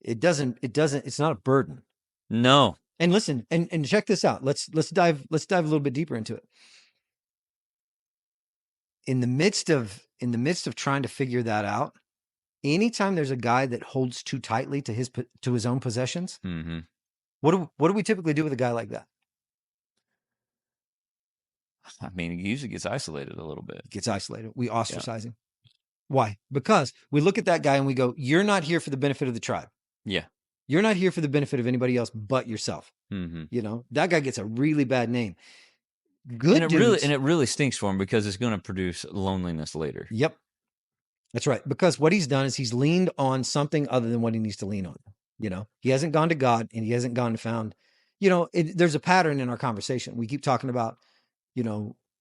It's not a burden. No. And listen, and check this out. Let's dive a little bit deeper into it. In the midst of trying to figure that out, anytime there's a guy that holds too tightly to his own possessions, Mm-hmm. what do we typically do with a guy like that? I mean, he usually gets isolated a little bit. He gets isolated. We Yeah. ostracize him. Why? Because we look at that guy and we go, "You're not here for the benefit of the tribe. Yeah. You're not here for the benefit of anybody else but yourself." Mm-hmm. That guy gets a really bad name. And Good dudes. it really stinks for him because it's going to produce loneliness later. Yep. That's right. Because what he's done is he's leaned on something other than what he needs to lean on. He hasn't gone to God and he hasn't gone and found, there's a pattern in our conversation. We keep talking about,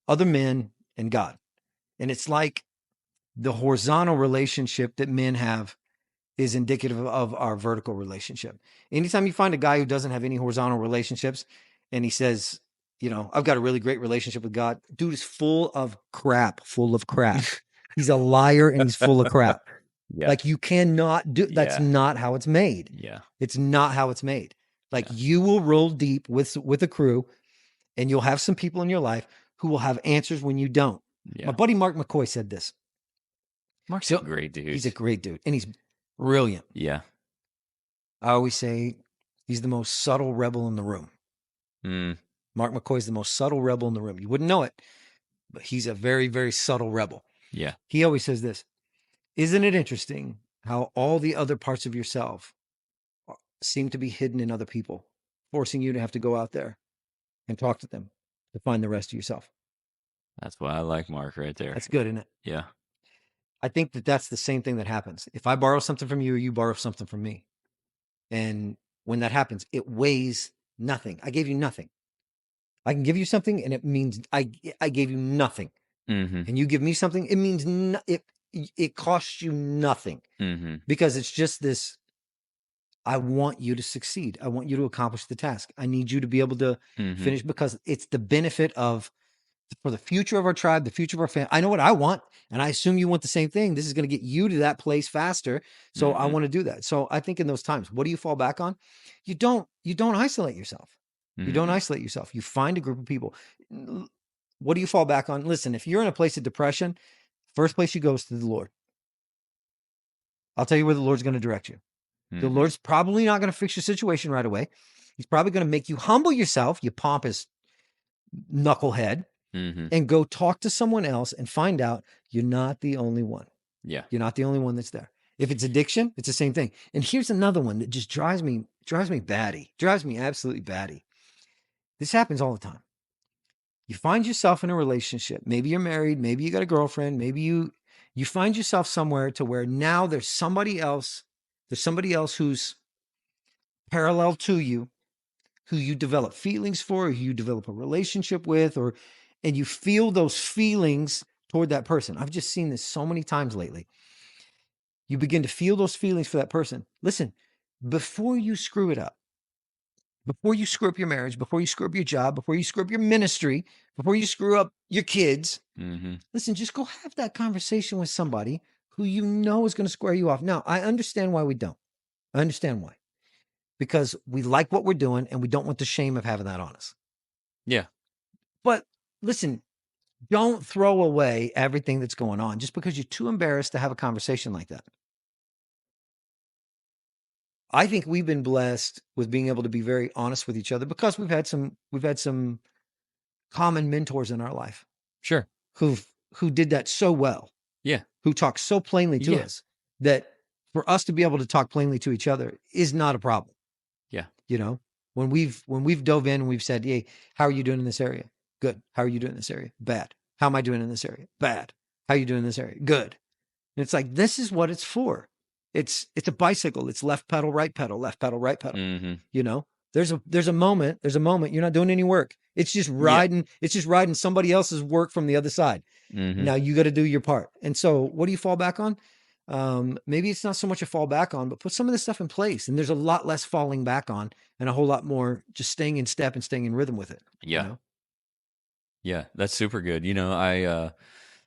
other men and God. And it's like the horizontal relationship that men have is indicative of our vertical relationship. Anytime you find a guy who doesn't have any horizontal relationships and he says, I've got a really great relationship with God, dude is full of crap. He's a liar and he's full of crap. Yeah. Like you cannot do that's Yeah. not how it's made. Yeah. It's not how it's made. Like Yeah. you will roll deep with a crew and you'll have some people in your life who will have answers when you don't. Yeah. My buddy Mark McCoy said this. Mark's a great dude. He's a great dude and he's brilliant. Yeah. I always say he's the most subtle rebel in the room. Mm. Mark McCoy's the most subtle rebel in the room. You wouldn't know it, but he's a very, very subtle rebel. Yeah. He always says this. Isn't it interesting how all the other parts of yourself seem to be hidden in other people, forcing you to have to go out there and talk to them to find the rest of yourself? That's why I like Mark right there. That's good, isn't it? Yeah. I think that that's the same thing that happens. If I borrow something from you or you borrow something from me, and when that happens, it weighs nothing. I gave you nothing. I can give you something and it means I gave you nothing. Mm-hmm. And you give me something, it means it costs you nothing. Mm-hmm. Because it's just this, I want you to succeed. I want you to accomplish the task. I need you to be able to Mm-hmm. finish because it's the benefit for the future of our tribe, the future of our family. I know what I want, and I assume you want the same thing. This is going to get you to that place faster. So I want to do that. So I think in those times, what do you fall back on? You don't isolate yourself. You don't isolate yourself. You find a group of people. What do you fall back on? Listen, if you're in a place of depression, first place you go is to the Lord. I'll tell you where the Lord's going to direct you. The Lord's probably not going to fix your situation right away. He's probably going to make you humble yourself, you pompous knucklehead, and go talk to someone else and find out you're not the only one. Yeah. You're not the only one that's there. If it's addiction, it's the same thing. And here's another one that just drives me batty, drives me absolutely batty. This happens all the time. You find yourself in a relationship. Maybe you're married. Maybe you got a girlfriend. Maybe you find yourself somewhere to where now there's somebody else. There's somebody else who's parallel to you, who you develop feelings for, who you develop a relationship with, and you feel those feelings toward that person. I've just seen this so many times lately. You begin to feel those feelings for that person. Listen, before you screw it up, before you screw up your marriage, before you screw up your job, before you screw up your ministry, before you screw up your kids, listen, just go have that conversation with somebody who you know is going to square you off. Now, I understand why we don't. I understand why. Because we like what we're doing and we don't want the shame of having that on us. Yeah. But listen, don't throw away everything that's going on just because you're too embarrassed to have a conversation like that. I think we've been blessed with being able to be very honest with each other because we've had some common mentors in our life. Sure. Who did that so well. Yeah. Who talked so plainly to us that for us to be able to talk plainly to each other is not a problem. Yeah. When we've dove in and we've said, "Hey, how are you doing in this area?" Good. How are you doing in this area? Bad. How am I doing in this area? Bad. How are you doing in this area? Good. And it's like, this is what it's for. It's a bicycle. It's left pedal, right pedal, left pedal, right pedal. There's a moment you're not doing any work. It's just riding. It's just riding somebody else's work from the other side. Now you got to do your part. And so what do you fall back on? Maybe it's not so much a fall back on, but put some of this stuff in place. And there's a lot less falling back on and a whole lot more just staying in step and staying in rhythm with it. Yeah. Yeah. That's super good. I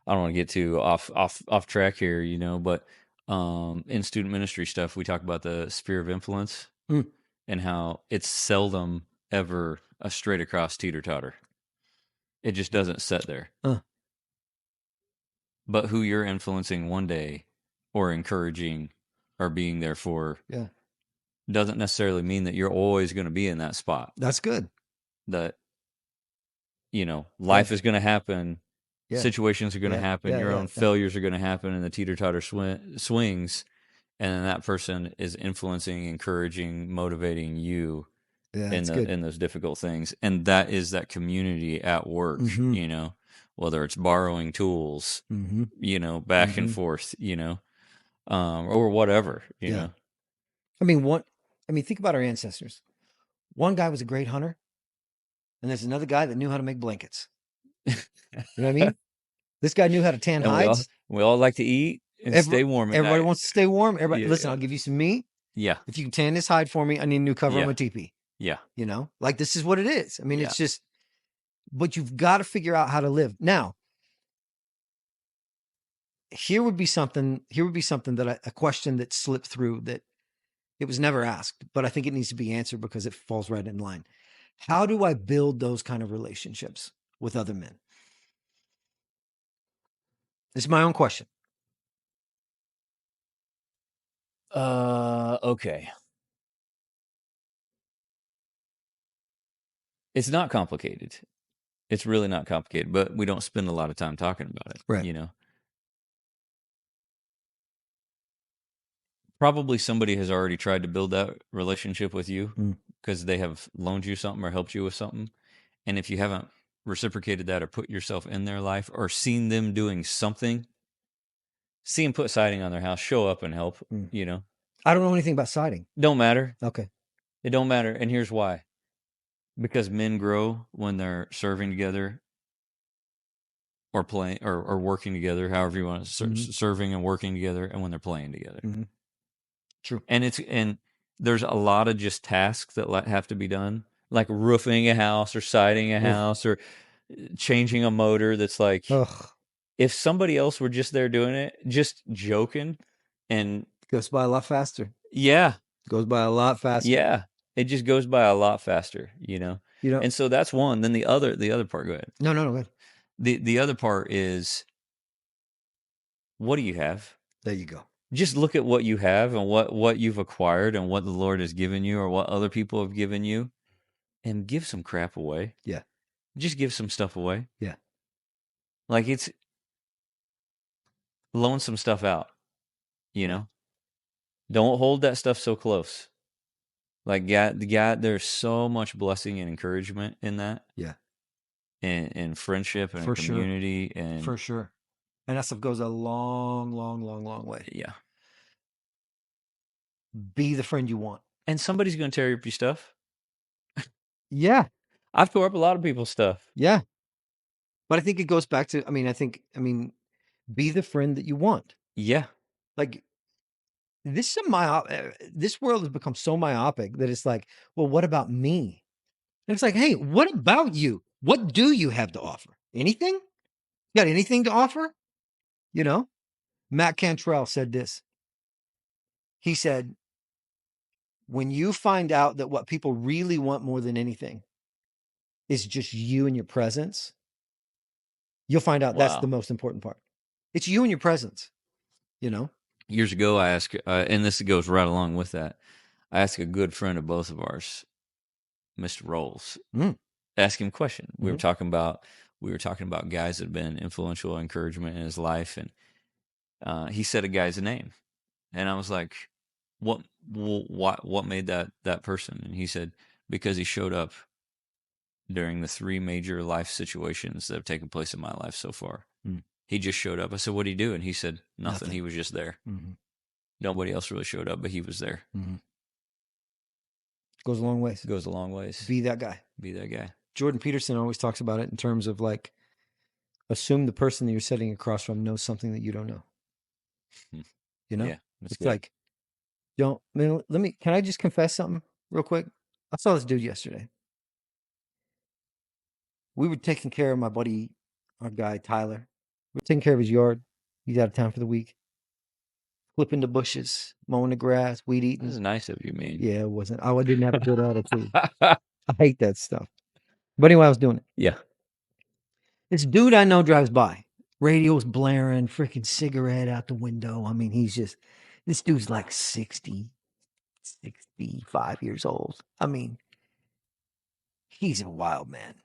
don't want to get too off track here, but in student ministry stuff, we talk about the sphere of influence. and how it's seldom ever a straight across teeter totter. It just doesn't sit there. Uh, But who you're influencing one day or encouraging or being there for yeah, doesn't necessarily mean that you're always going to be in that spot. that's good. That, Yeah, life is going to happen, yeah, situations are going to yeah, happen, yeah, your yeah, own yeah, failures are going to happen, and the teeter totter swings. And then that person is influencing, encouraging, motivating you yeah. That's good. in those difficult things. And that is that community at work, Mm-hmm. whether it's borrowing tools, Mm-hmm. back and Mm-hmm. forth, or whatever, Yeah. I mean, think about our ancestors. One guy was a great hunter, and there's another guy that knew how to make blankets. You know what I mean? This guy knew how to tan And hides. we all like to eat and Every, stay warm at everybody night. wants to stay warm. Everybody, Yeah, listen, I'll give you some meat. yeah, If you can tan this hide for me, I need a new cover on yeah, my teepee. yeah, You know, like this is what it is. I mean, yeah. it's just, but you've got to figure out how to live. Now, here would be something. Here would be something that a question that slipped through that it was never asked, but I think it needs to be answered because it falls right in line. How do I build those kind of relationships with other men? This is my own question. Okay. It's not complicated. It's really not complicated, but we don't spend a lot of time talking about Right. it. Probably somebody has already tried to build that relationship with you Mm. because they have loaned you something or helped you with something. And if you haven't reciprocated that or put yourself in their life or seen them doing something, see them put siding on their house, show up and help, Mm. I don't know anything about siding. don't matter. Okay. It don't matter. And here's why. Because men grow when they're serving together or playing or working together, however you want to, Mm-hmm. serving and working together, and when they're playing together. Mm-hmm. True. And there's a lot of just tasks that have to be done, like roofing a house or siding a Oof. house or changing a motor. That's like, Ugh. if somebody else were just there doing it, just joking, and Goes by a lot faster. yeah, Goes by a lot faster. yeah, it just goes by a lot faster. You know. And so that's one. Then the other part. Go ahead. No, no, no. Good. The other part is, what do you have? There you go. Just look at what you have and what you've acquired and what the Lord has given you or what other people have given you, and give some crap away. Yeah. Just give some stuff away. Yeah. Like, it's loan some stuff out, you Yeah. know? Don't hold that stuff so close. Like, God, there's so much blessing and encouragement in that, Yeah. and friendship and For sure. community, and For sure. And that stuff goes a long, long, long, long way. yeah. Be the friend you want. And somebody's going to tear up your stuff. Yeah. I've tore up a lot of people's stuff. Yeah. But I think it goes back to, be the friend that you want. Yeah. Like this world has become so myopic that it's like, well, what about me? And it's like, hey, what about you? What do you have to offer? Anything? Got anything to offer? You know, Matt Cantrell said this. He said, when you find out that what people really want more than anything is just you and your presence, you'll find out that's the Wow. most important part. It's you and your presence, you know? Years ago, I asked, and this goes right along with that. I asked a good friend of both of ours, Mr. Rolls, Mm. ask him a question. We were Mm-hmm. talking about guys that have been influential encouragement in his life, and he said a guy's name, and I was like, what made that person? And he said, because he showed up during the three major life situations that have taken place in my life so far. Mm. He just showed up. I said, what did he do? And he said, nothing. Nothing. He was just there. Mm-hmm. Nobody else really showed up, but he was there. Mm-hmm. Goes a long ways. Goes a long ways. Be that guy. Be that guy. Jordan Peterson always talks about it in terms of like, assume the person that you're sitting across from knows something that you don't know. You know? Yeah, that's It's good. like, can I just confess something real quick? I saw this dude yesterday. We were taking care of my buddy, our guy, Tyler. We were taking care of his yard. He's out of town for the week. clipping the bushes, mowing the grass, weed This is eating. nice of you, man. Yeah, it wasn't. I didn't have a good attitude. I hate that stuff. But anyway, I was doing it. Yeah. This dude I know drives by. Radio's blaring, freaking cigarette out the window. I mean, this dude's like 60, 65 years old. I mean, he's a wild man.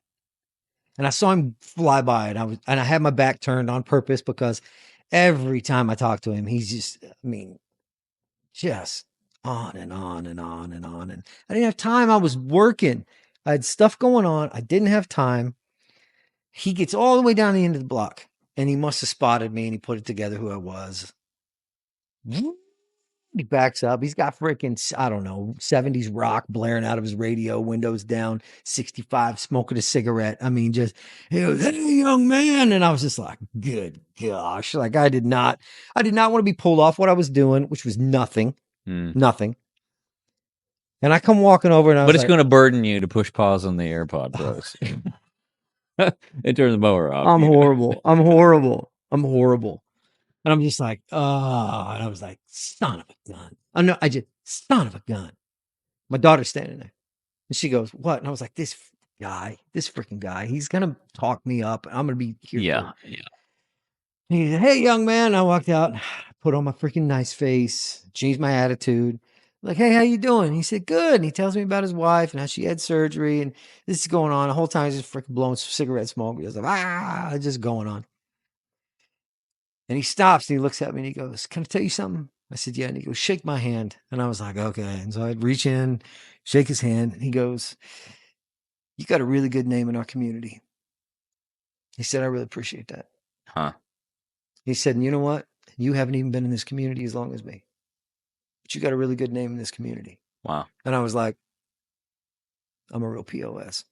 And I saw him fly by, and I had my back turned on purpose because every time I talk to him, he's just, I mean, just on and on and on and on. And I didn't have time. I was working. I had stuff going on. I didn't have time. He gets all the way down the end of the block, and he must have spotted me, and he put it together who I was. He backs up. He's got freaking, I don't know, 70s rock blaring out of his radio, windows down, 65, smoking a cigarette. I mean, just, he goes, "Hey, young man." And I was just like, good gosh. Like, I did not want to be pulled off what I was doing, which was nothing. Nothing. And I come walking over, and I was But it's like, going to burden you to push pause on the AirPod Pros and turn the mower off. I'm horrible. I'm horrible. I'm horrible. And I'm just like, oh, and I was like, son of a gun. Son of a gun. My daughter's standing there. And she goes, what? And I was like, this freaking guy, he's going to talk me up. And I'm going to be here. Yeah. And he said, "Hey, young man." I walked out, put on my freaking nice face, changed my attitude. Like, "Hey, how you doing?" He said, "Good." And he tells me about his wife and how she had surgery. And this is going on. The whole time he's just freaking blowing cigarette smoke. He's like, just going on. And he stops and he looks at me and he goes, "Can I tell you something?" I said, "Yeah." And he goes, "Shake my hand." And I was like, "Okay." And so I'd reach in, shake his hand. And he goes, "You got a really good name in our community." He said, "I really appreciate that." Huh. He said, "And you know what? You haven't even been in this community as long as me, but you got a really good name in this community." Wow. And I was like, I'm a real POS.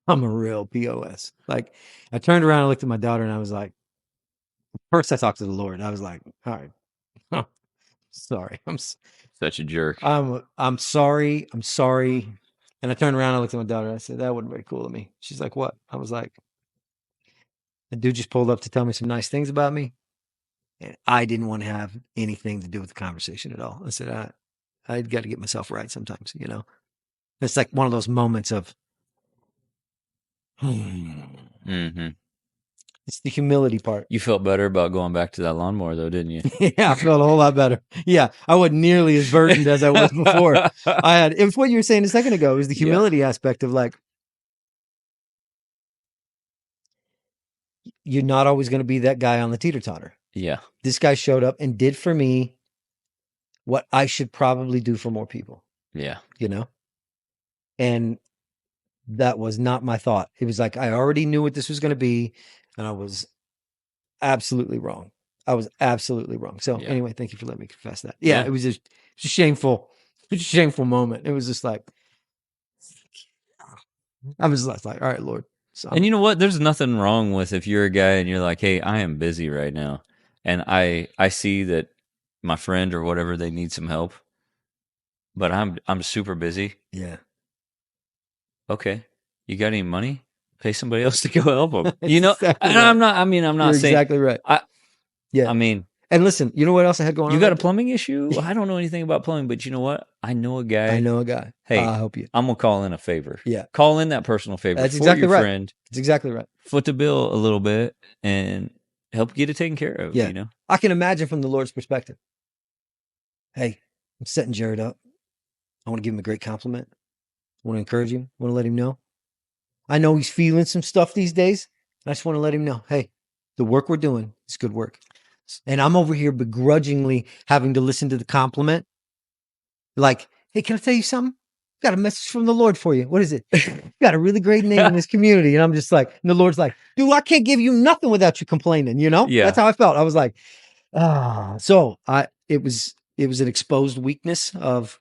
I'm a real POS. Like, I turned around and looked at my daughter and I was like, first I talked to the Lord. I was like, all right, sorry. Such a jerk. I'm sorry. I'm sorry. And I turned around and I looked at my daughter and I said, "That wasn't very cool of me." She's like, "What?" I was like, "The dude just pulled up to tell me some nice things about me. And I didn't want to have anything to do with the conversation at all." I said, I got to get myself right sometimes, you know? It's like one of those moments of, Mm-hmm. it's the humility part. You felt better about going back to that lawnmower, though, didn't you? Yeah, I felt a whole lot better. Yeah, I wasn't nearly as burdened as I was before. It was what you were saying a second ago, is the humility aspect of like, you're not always going to be that guy on the teeter-totter. Yeah. This guy showed up and did for me what I should probably do for more people. Yeah. You know? And that was not my thought. It was like, I already knew what this was going to be, and I was absolutely wrong. I was absolutely wrong. So anyway, thank you for letting me confess that. Yeah. It was a shameful moment. It was just like, I was just like, all right, Lord. And you know what? There's nothing wrong with if you're a guy and you're like, "Hey, I am busy right now, and I see that my friend or whatever, they need some help, but I'm super busy." Yeah. Okay. You got any money? Pay somebody else to go help them. You know, Exactly and right. I'm not You're saying exactly right. I mean, and listen, you know what else I had going on? you got a plumbing issue? I don't know anything about plumbing, but you know what? I know a guy. I know a guy. Hey, I'll help you. I'm gonna call in a favor. Yeah. Call in that personal favor. That's for exactly your right. friend. That's exactly right. Foot the bill a little bit and help get it taken care of. Yeah. You know? I can imagine from the Lord's perspective. Hey, I'm setting Jared up. I want to give him a great compliment. I want to encourage him. I want to let him know. I know he's feeling some stuff these days. I just want to let him know, hey, the work we're doing is good work. And I'm over here begrudgingly having to listen to the compliment. Like, "Hey, can I tell you something? Got a message from the Lord for you. What is it? You got a really great name in this community." And I'm just like, and the Lord's like, "Dude, I can't give you nothing without you complaining." You know? Yeah. That's how I felt. I was like, so it was an exposed weakness of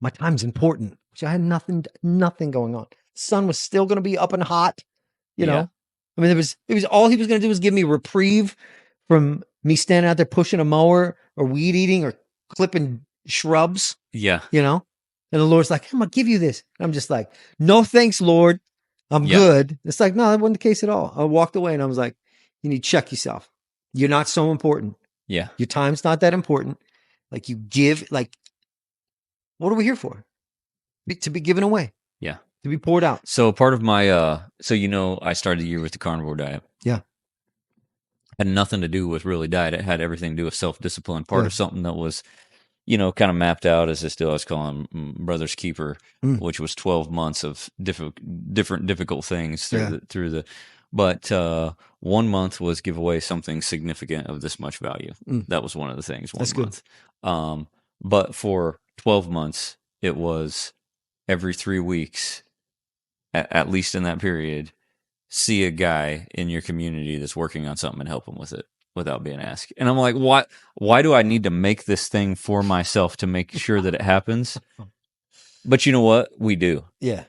my time's important, which I had nothing going on. The sun was still going to be up and hot, you know? I mean, it was all he was going to do was give me reprieve from me standing out there pushing a mower or weed eating or clipping shrubs. Yeah. You know? And the Lord's like, "I'm going to give you this." And I'm just like, "No, thanks, Lord. I'm good." It's like, no, that wasn't the case at all. I walked away and I was like, "You need to check yourself. You're not so important. Yeah. Your time's not that important. Like you give, like, what are we here for? To be given away, Yeah. to be poured out. So part of my so I started the year with the carnivore diet. Yeah. Had nothing to do with really diet. It had everything to do with self-discipline. Part Yeah. of something that was, kind of mapped out as I was calling Brother's Keeper, Mm. which was 12 months of different difficult things Yeah. through the but 1 month was give away something significant of this much value. Mm. That was one of the things, That's one good. month. But for 12 months, it was every 3 weeks, at least in that period, see a guy in your community that's working on something and help him with it without being asked. And I'm like, why do I need to make this thing for myself to make sure that it happens? But you know what? We do. Yeah.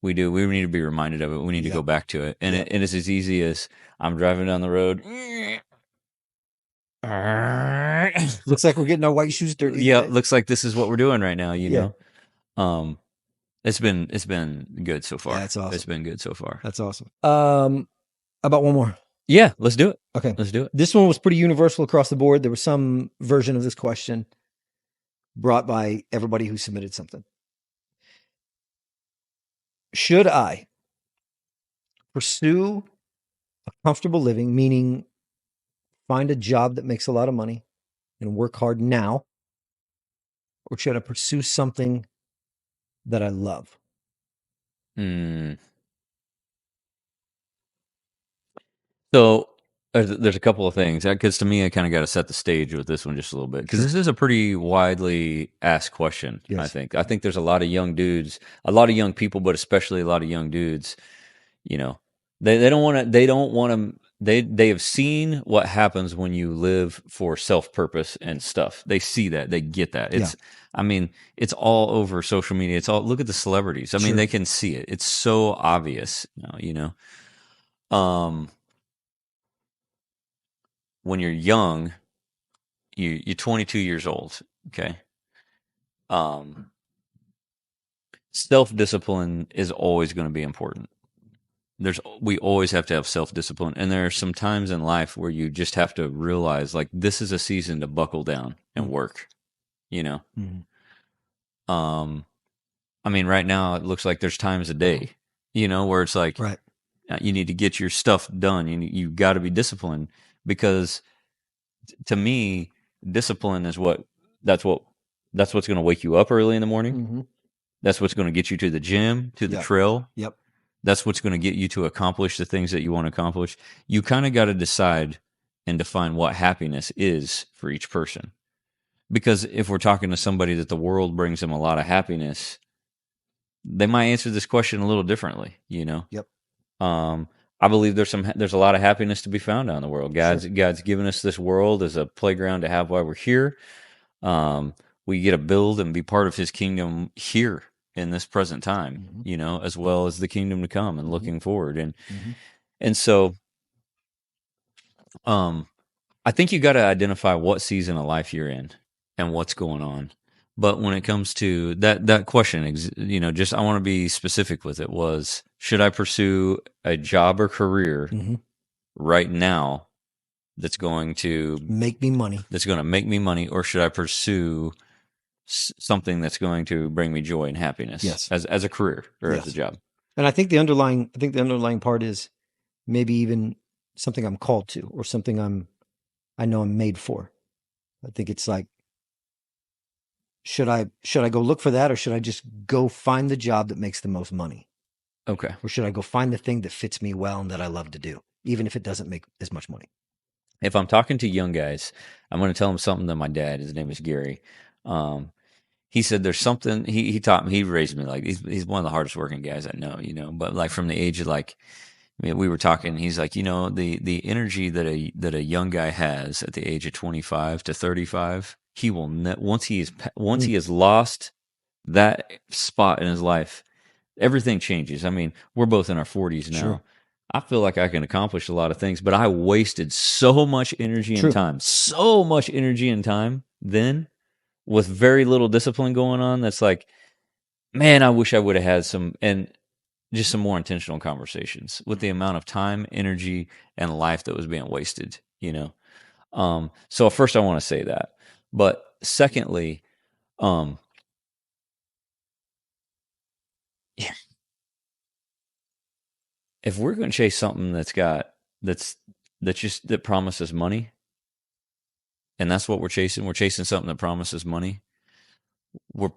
We do. We need to be reminded of it. We need to go Yep. back to it. And Yep. it is as easy as I'm driving down the road. Looks like we're getting our white shoes dirty. Yeah, Today. looks like this is what we're doing right now, Yeah. Um it's been good so far. Yeah, that's awesome. It's been good so far. That's awesome. About one more. Yeah, let's do it. Okay. Let's do it. This one was pretty universal across the board. There was some version of this question brought by everybody who submitted something. Should I pursue a comfortable living, meaning find a job that makes a lot of money and work hard now? Or should I pursue something that I love? So there's a couple of things because to me, I kind of got to set the stage with this one just a little bit because Sure. this is a pretty widely asked question. Yes. I think there's a lot of young dudes, a lot of young people, but especially a lot of young dudes. They don't want to. They don't want to. They have seen what happens when you live for self purpose and stuff. They see that. They get that. I mean, it's all over social media. It's all. Look at the celebrities. I mean, Sure. they can see it. It's so obvious. When you're young, you're 22 years old. Okay. Self-discipline is always going to be important. We always have to have self-discipline. And there are some times in life where you just have to realize like this is a season to buckle down and work, Mm-hmm. I mean, right now it looks like there's times a day, where it's like, Right. You need to get your stuff done. You got to be disciplined because to me, discipline is that's what's going to wake you up early in the morning. Mm-hmm. That's what's going to get you to the gym, to the Yep. trail. Yep. That's what's going to get you to accomplish the things that you want to accomplish. You kind of got to decide and define what happiness is for each person. Because if we're talking to somebody that the world brings them a lot of happiness, they might answer this question a little differently, Yep. I believe there's a lot of happiness to be found out in the world. God's given us this world as a playground to have while we're here. We get to build and be part of His kingdom here in this present time, as well as the kingdom to come and looking forward. And so, I think you got to identify what season of life you're in and what's going on. But when it comes to that question, just I want to be specific with it was, should I pursue a job or career right now that's going to make me money? That's going to make me money, or should I pursue something that's going to bring me joy and happiness? Yes. As a career or as a job. And I think the underlying part is maybe even something I'm called to or something I know I'm made for. I think it's like, should I go look for that, or should I just go find the job that makes the most money? Okay. Or should I go find the thing that fits me well and that I love to do, even if it doesn't make as much money? If I'm talking to young guys, I'm going to tell them something that my dad, his name is Gary. He said there's something he taught me. He raised me like he's one of the hardest working guys I know, but like from the age of like, I mean, we were talking, he's like, the energy that a young guy has at the age of 25 to 35, he will once he has lost that spot in his life, everything changes. I mean, we're both in our 40s now. Sure. I feel like I can accomplish a lot of things, but I wasted so much energy and time then with very little discipline going on. That's like, man, I wish I would have had some more intentional conversations with the amount of time, energy, and life that was being wasted, So first I want to say that, but secondly, um, if we're going to chase something that promises money, and that's what we're chasing. We're chasing something that promises money. We're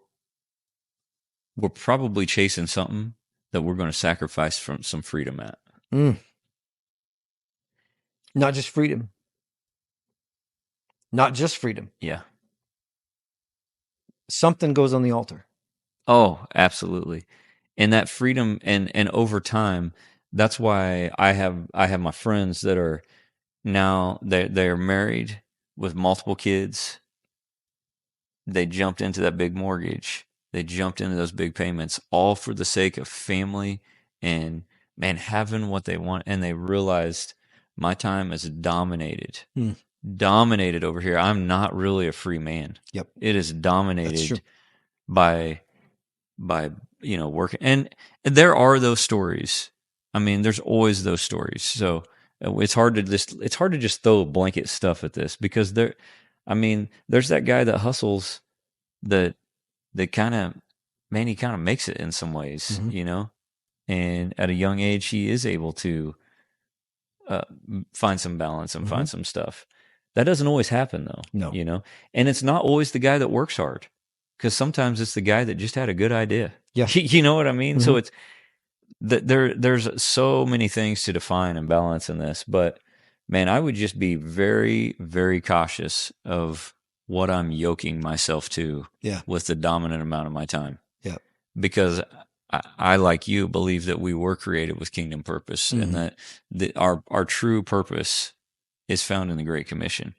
we're probably chasing something that we're going to sacrifice from some freedom at. Mm. Not just freedom. Not just freedom. Yeah. Something goes on the altar. Oh, absolutely. And that freedom and over time, that's why I have my friends that are now they're married with multiple kids. They jumped into that big mortgage. They jumped into those big payments all for the sake of family and man having what they want, and they realized my time is dominated. Mm. Dominated over here. I'm not really a free man. Yep. It is That's true. dominated by working. And there are those stories. I mean, there's always those stories. So it's hard to just throw blanket stuff at this because there's that guy that hustles that kind of he kind of makes it in some ways, Mm-hmm. and at a young age he is able to find some balance and Mm-hmm. find some stuff. That doesn't always happen though. No. And it's not always the guy that works hard, because sometimes it's the guy that just had a good idea. Yeah. You know what I mean? Mm-hmm. So it's there's so many things to define and balance in this, but man, I would just be very, very cautious of what I'm yoking myself to with the dominant amount of my time. Yeah. Because I, like you, believe that we were created with kingdom purpose, and that our true purpose is found in the Great Commission.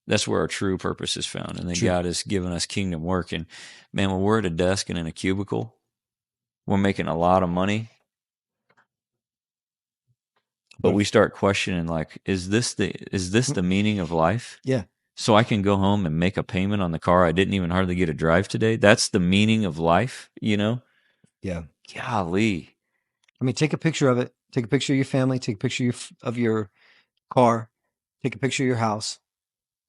That's where our true purpose is found, and that God has given us kingdom work. And man, when we're at a desk and in a cubicle, we're making a lot of money, but we start questioning, like, is this the meaning of life? Yeah. So I can go home and make a payment on the car I didn't even hardly get to drive today. That's the meaning of life, Yeah. Golly. I mean, take a picture of it. Take a picture of your family. Take a picture of your car. Take a picture of your house.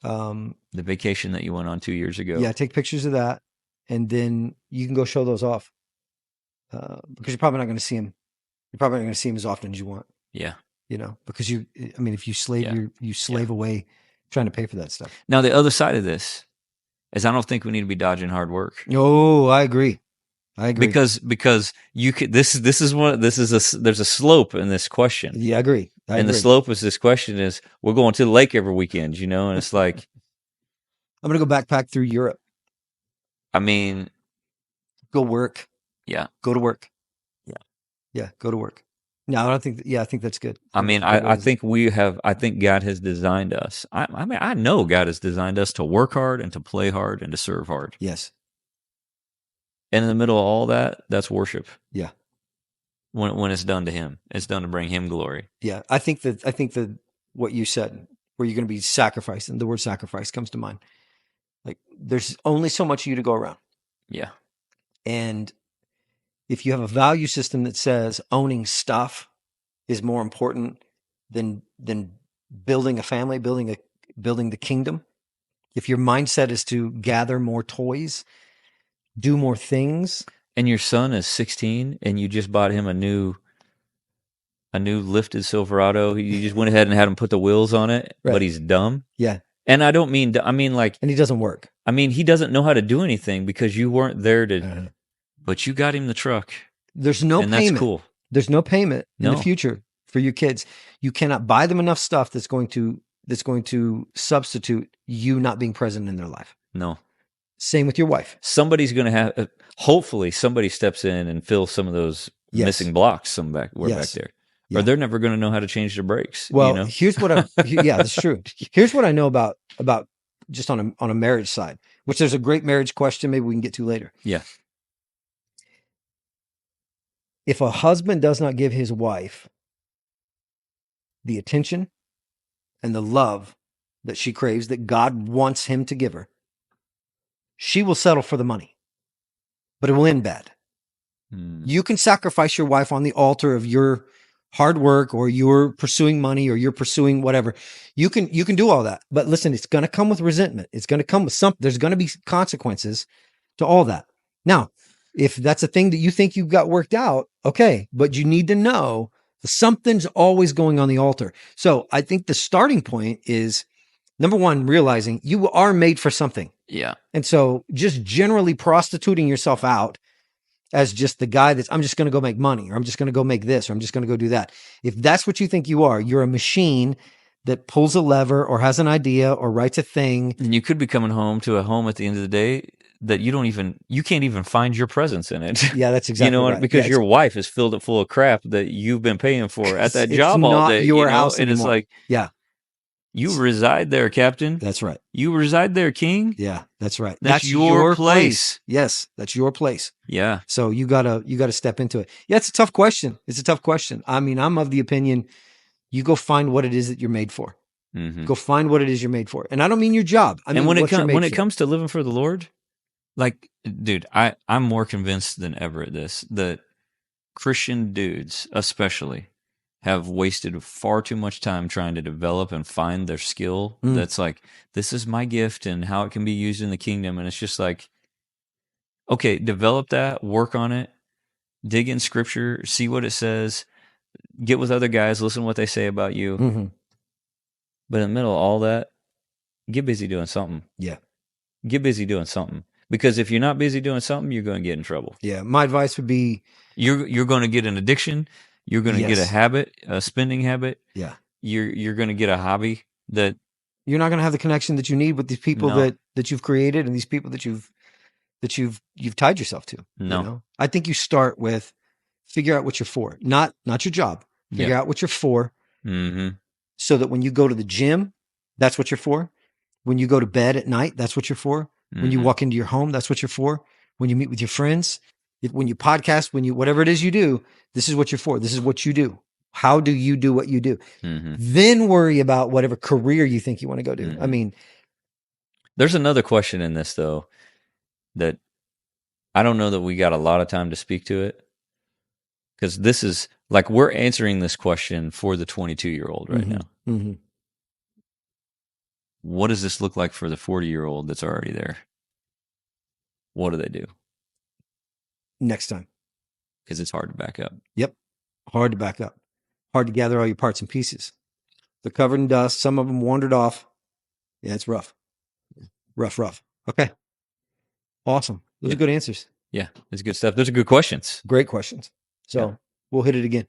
The vacation that you went on 2 years ago. Yeah, take pictures of that, and then you can go show those off. Because you're probably not going to see them. You're probably not going to see them as often as you want. Yeah. Because if you slave you slave away trying to pay for that stuff. Now the other side of this is I don't think we need to be dodging hard work. Oh, I agree. Because you could there's a slope in this question. Yeah, I agree. The slope is this question is we're going to the lake every weekend, and it's like I'm gonna go backpack through Europe. I mean, go work. Yeah. Go to work. Yeah. Yeah, go to work. No, I don't think I think that's good. I think God has designed us. I know God has designed us to work hard and to play hard and to serve hard. Yes. And in the middle of all that, that's worship. Yeah. When it's done to Him, it's done to bring Him glory. Yeah, I think that what you said, where you're going to be sacrificing, the word sacrifice comes to mind. Like, there's only so much of you to go around. Yeah. And if you have a value system that says owning stuff is more important than building a family, building the kingdom, if your mindset is to gather more toys, do more things, and your son is 16 and you just bought him a new lifted Silverado, you just went ahead and had him put the wheels on it, right. But he's dumb. Yeah. And I don't mean, like, and he doesn't work. I mean, he doesn't know how to do anything because you weren't there to, but you got him the truck. There's no payment. That's cool. There's no payment in the future for your kids. You cannot buy them enough stuff that's going to substitute you not being present in their life. No. Same with your wife. Somebody's going to have, hopefully somebody steps in and fills some of those missing blocks back there. Yeah. Or they're never going to know how to change their brakes. Well, here's what that's true. Here's what I know about just on a marriage side, which there's a great marriage question maybe we can get to later. Yeah. If a husband does not give his wife the attention and the love that she craves, that God wants him to give her, she will settle for the money, but it will end bad. You can sacrifice your wife on the altar of your hard work, or you're pursuing money, or you're pursuing whatever, you can do all that. But listen, it's going to come with resentment. It's going to come with something. There's going to be consequences to all that. Now, if that's a thing that you think you've got worked out, okay, but you need to know something's always going on the altar. So I think the starting point is, number one, realizing you are made for something. Yeah. And so just generally prostituting yourself out as just the guy I'm just going to go make money, or I'm just going to go make this, or I'm just going to go do that. If that's what you think you are, you're a machine that pulls a lever or has an idea or writes a thing. And you could be coming home to a home at the end of the day that you can't even find your presence in it. Yeah, that's exactly right. Because your wife is filled it full of crap that you've been paying for at that job all day. It's not your house and anymore. It's like, yeah, you reside there, Captain. That's right. You reside there, King. Yeah, that's right. That's your place. Yes, that's your place. Yeah. So you gotta step into it. Yeah, it's a tough question. I mean, I'm of the opinion, you go find what it is that you're made for. Mm-hmm. Go find what it is you're made for. And I don't mean your job. I mean, when it comes to living for the Lord, like, dude, I'm more convinced than ever at this, that Christian dudes especially have wasted far too much time trying to develop and find their skill. That's like, this is my gift and how it can be used in the kingdom. And it's just like, okay, develop that, work on it, dig in scripture, see what it says, get with other guys, listen to what they say about you. Mm-hmm. But in the middle of all that, get busy doing something. Yeah. Get busy doing something. Because if you're not busy doing something, you're going to get in trouble. Yeah. My advice would be, you're going to get an addiction. You're going to get a habit, a spending habit. Yeah. You're going to get a hobby that you're not going to have the connection that you need with these people that you've created, and these people that you've tied yourself to. No. You know? I think you start with figure out what you're for, not your job. Figure out what you're for. Mm-hmm. So that when you go to the gym, that's what you're for. When you go to bed at night, that's what you're for. When you walk into your home, that's what you're for. When you meet with your friends, when you podcast, whatever it is you do, this is what you're for. This is what you do. How do you do what you do? Mm-hmm. Then worry about whatever career you think you want to go do. Mm-hmm. I mean, there's another question in this, though, that I don't know that we got a lot of time to speak to it. Because this is like, we're answering this question for the 22-year-old right now. Mm-hmm. What does this look like for the 40-year-old that's already there? What do they do? Next time. Because it's hard to back up. Yep. Hard to back up. Hard to gather all your parts and pieces. They're covered in dust. Some of them wandered off. Yeah, it's rough. Rough. Okay. Awesome. Those are good answers. Yeah, it's good stuff. Those are good questions. Great questions. So we'll hit it again.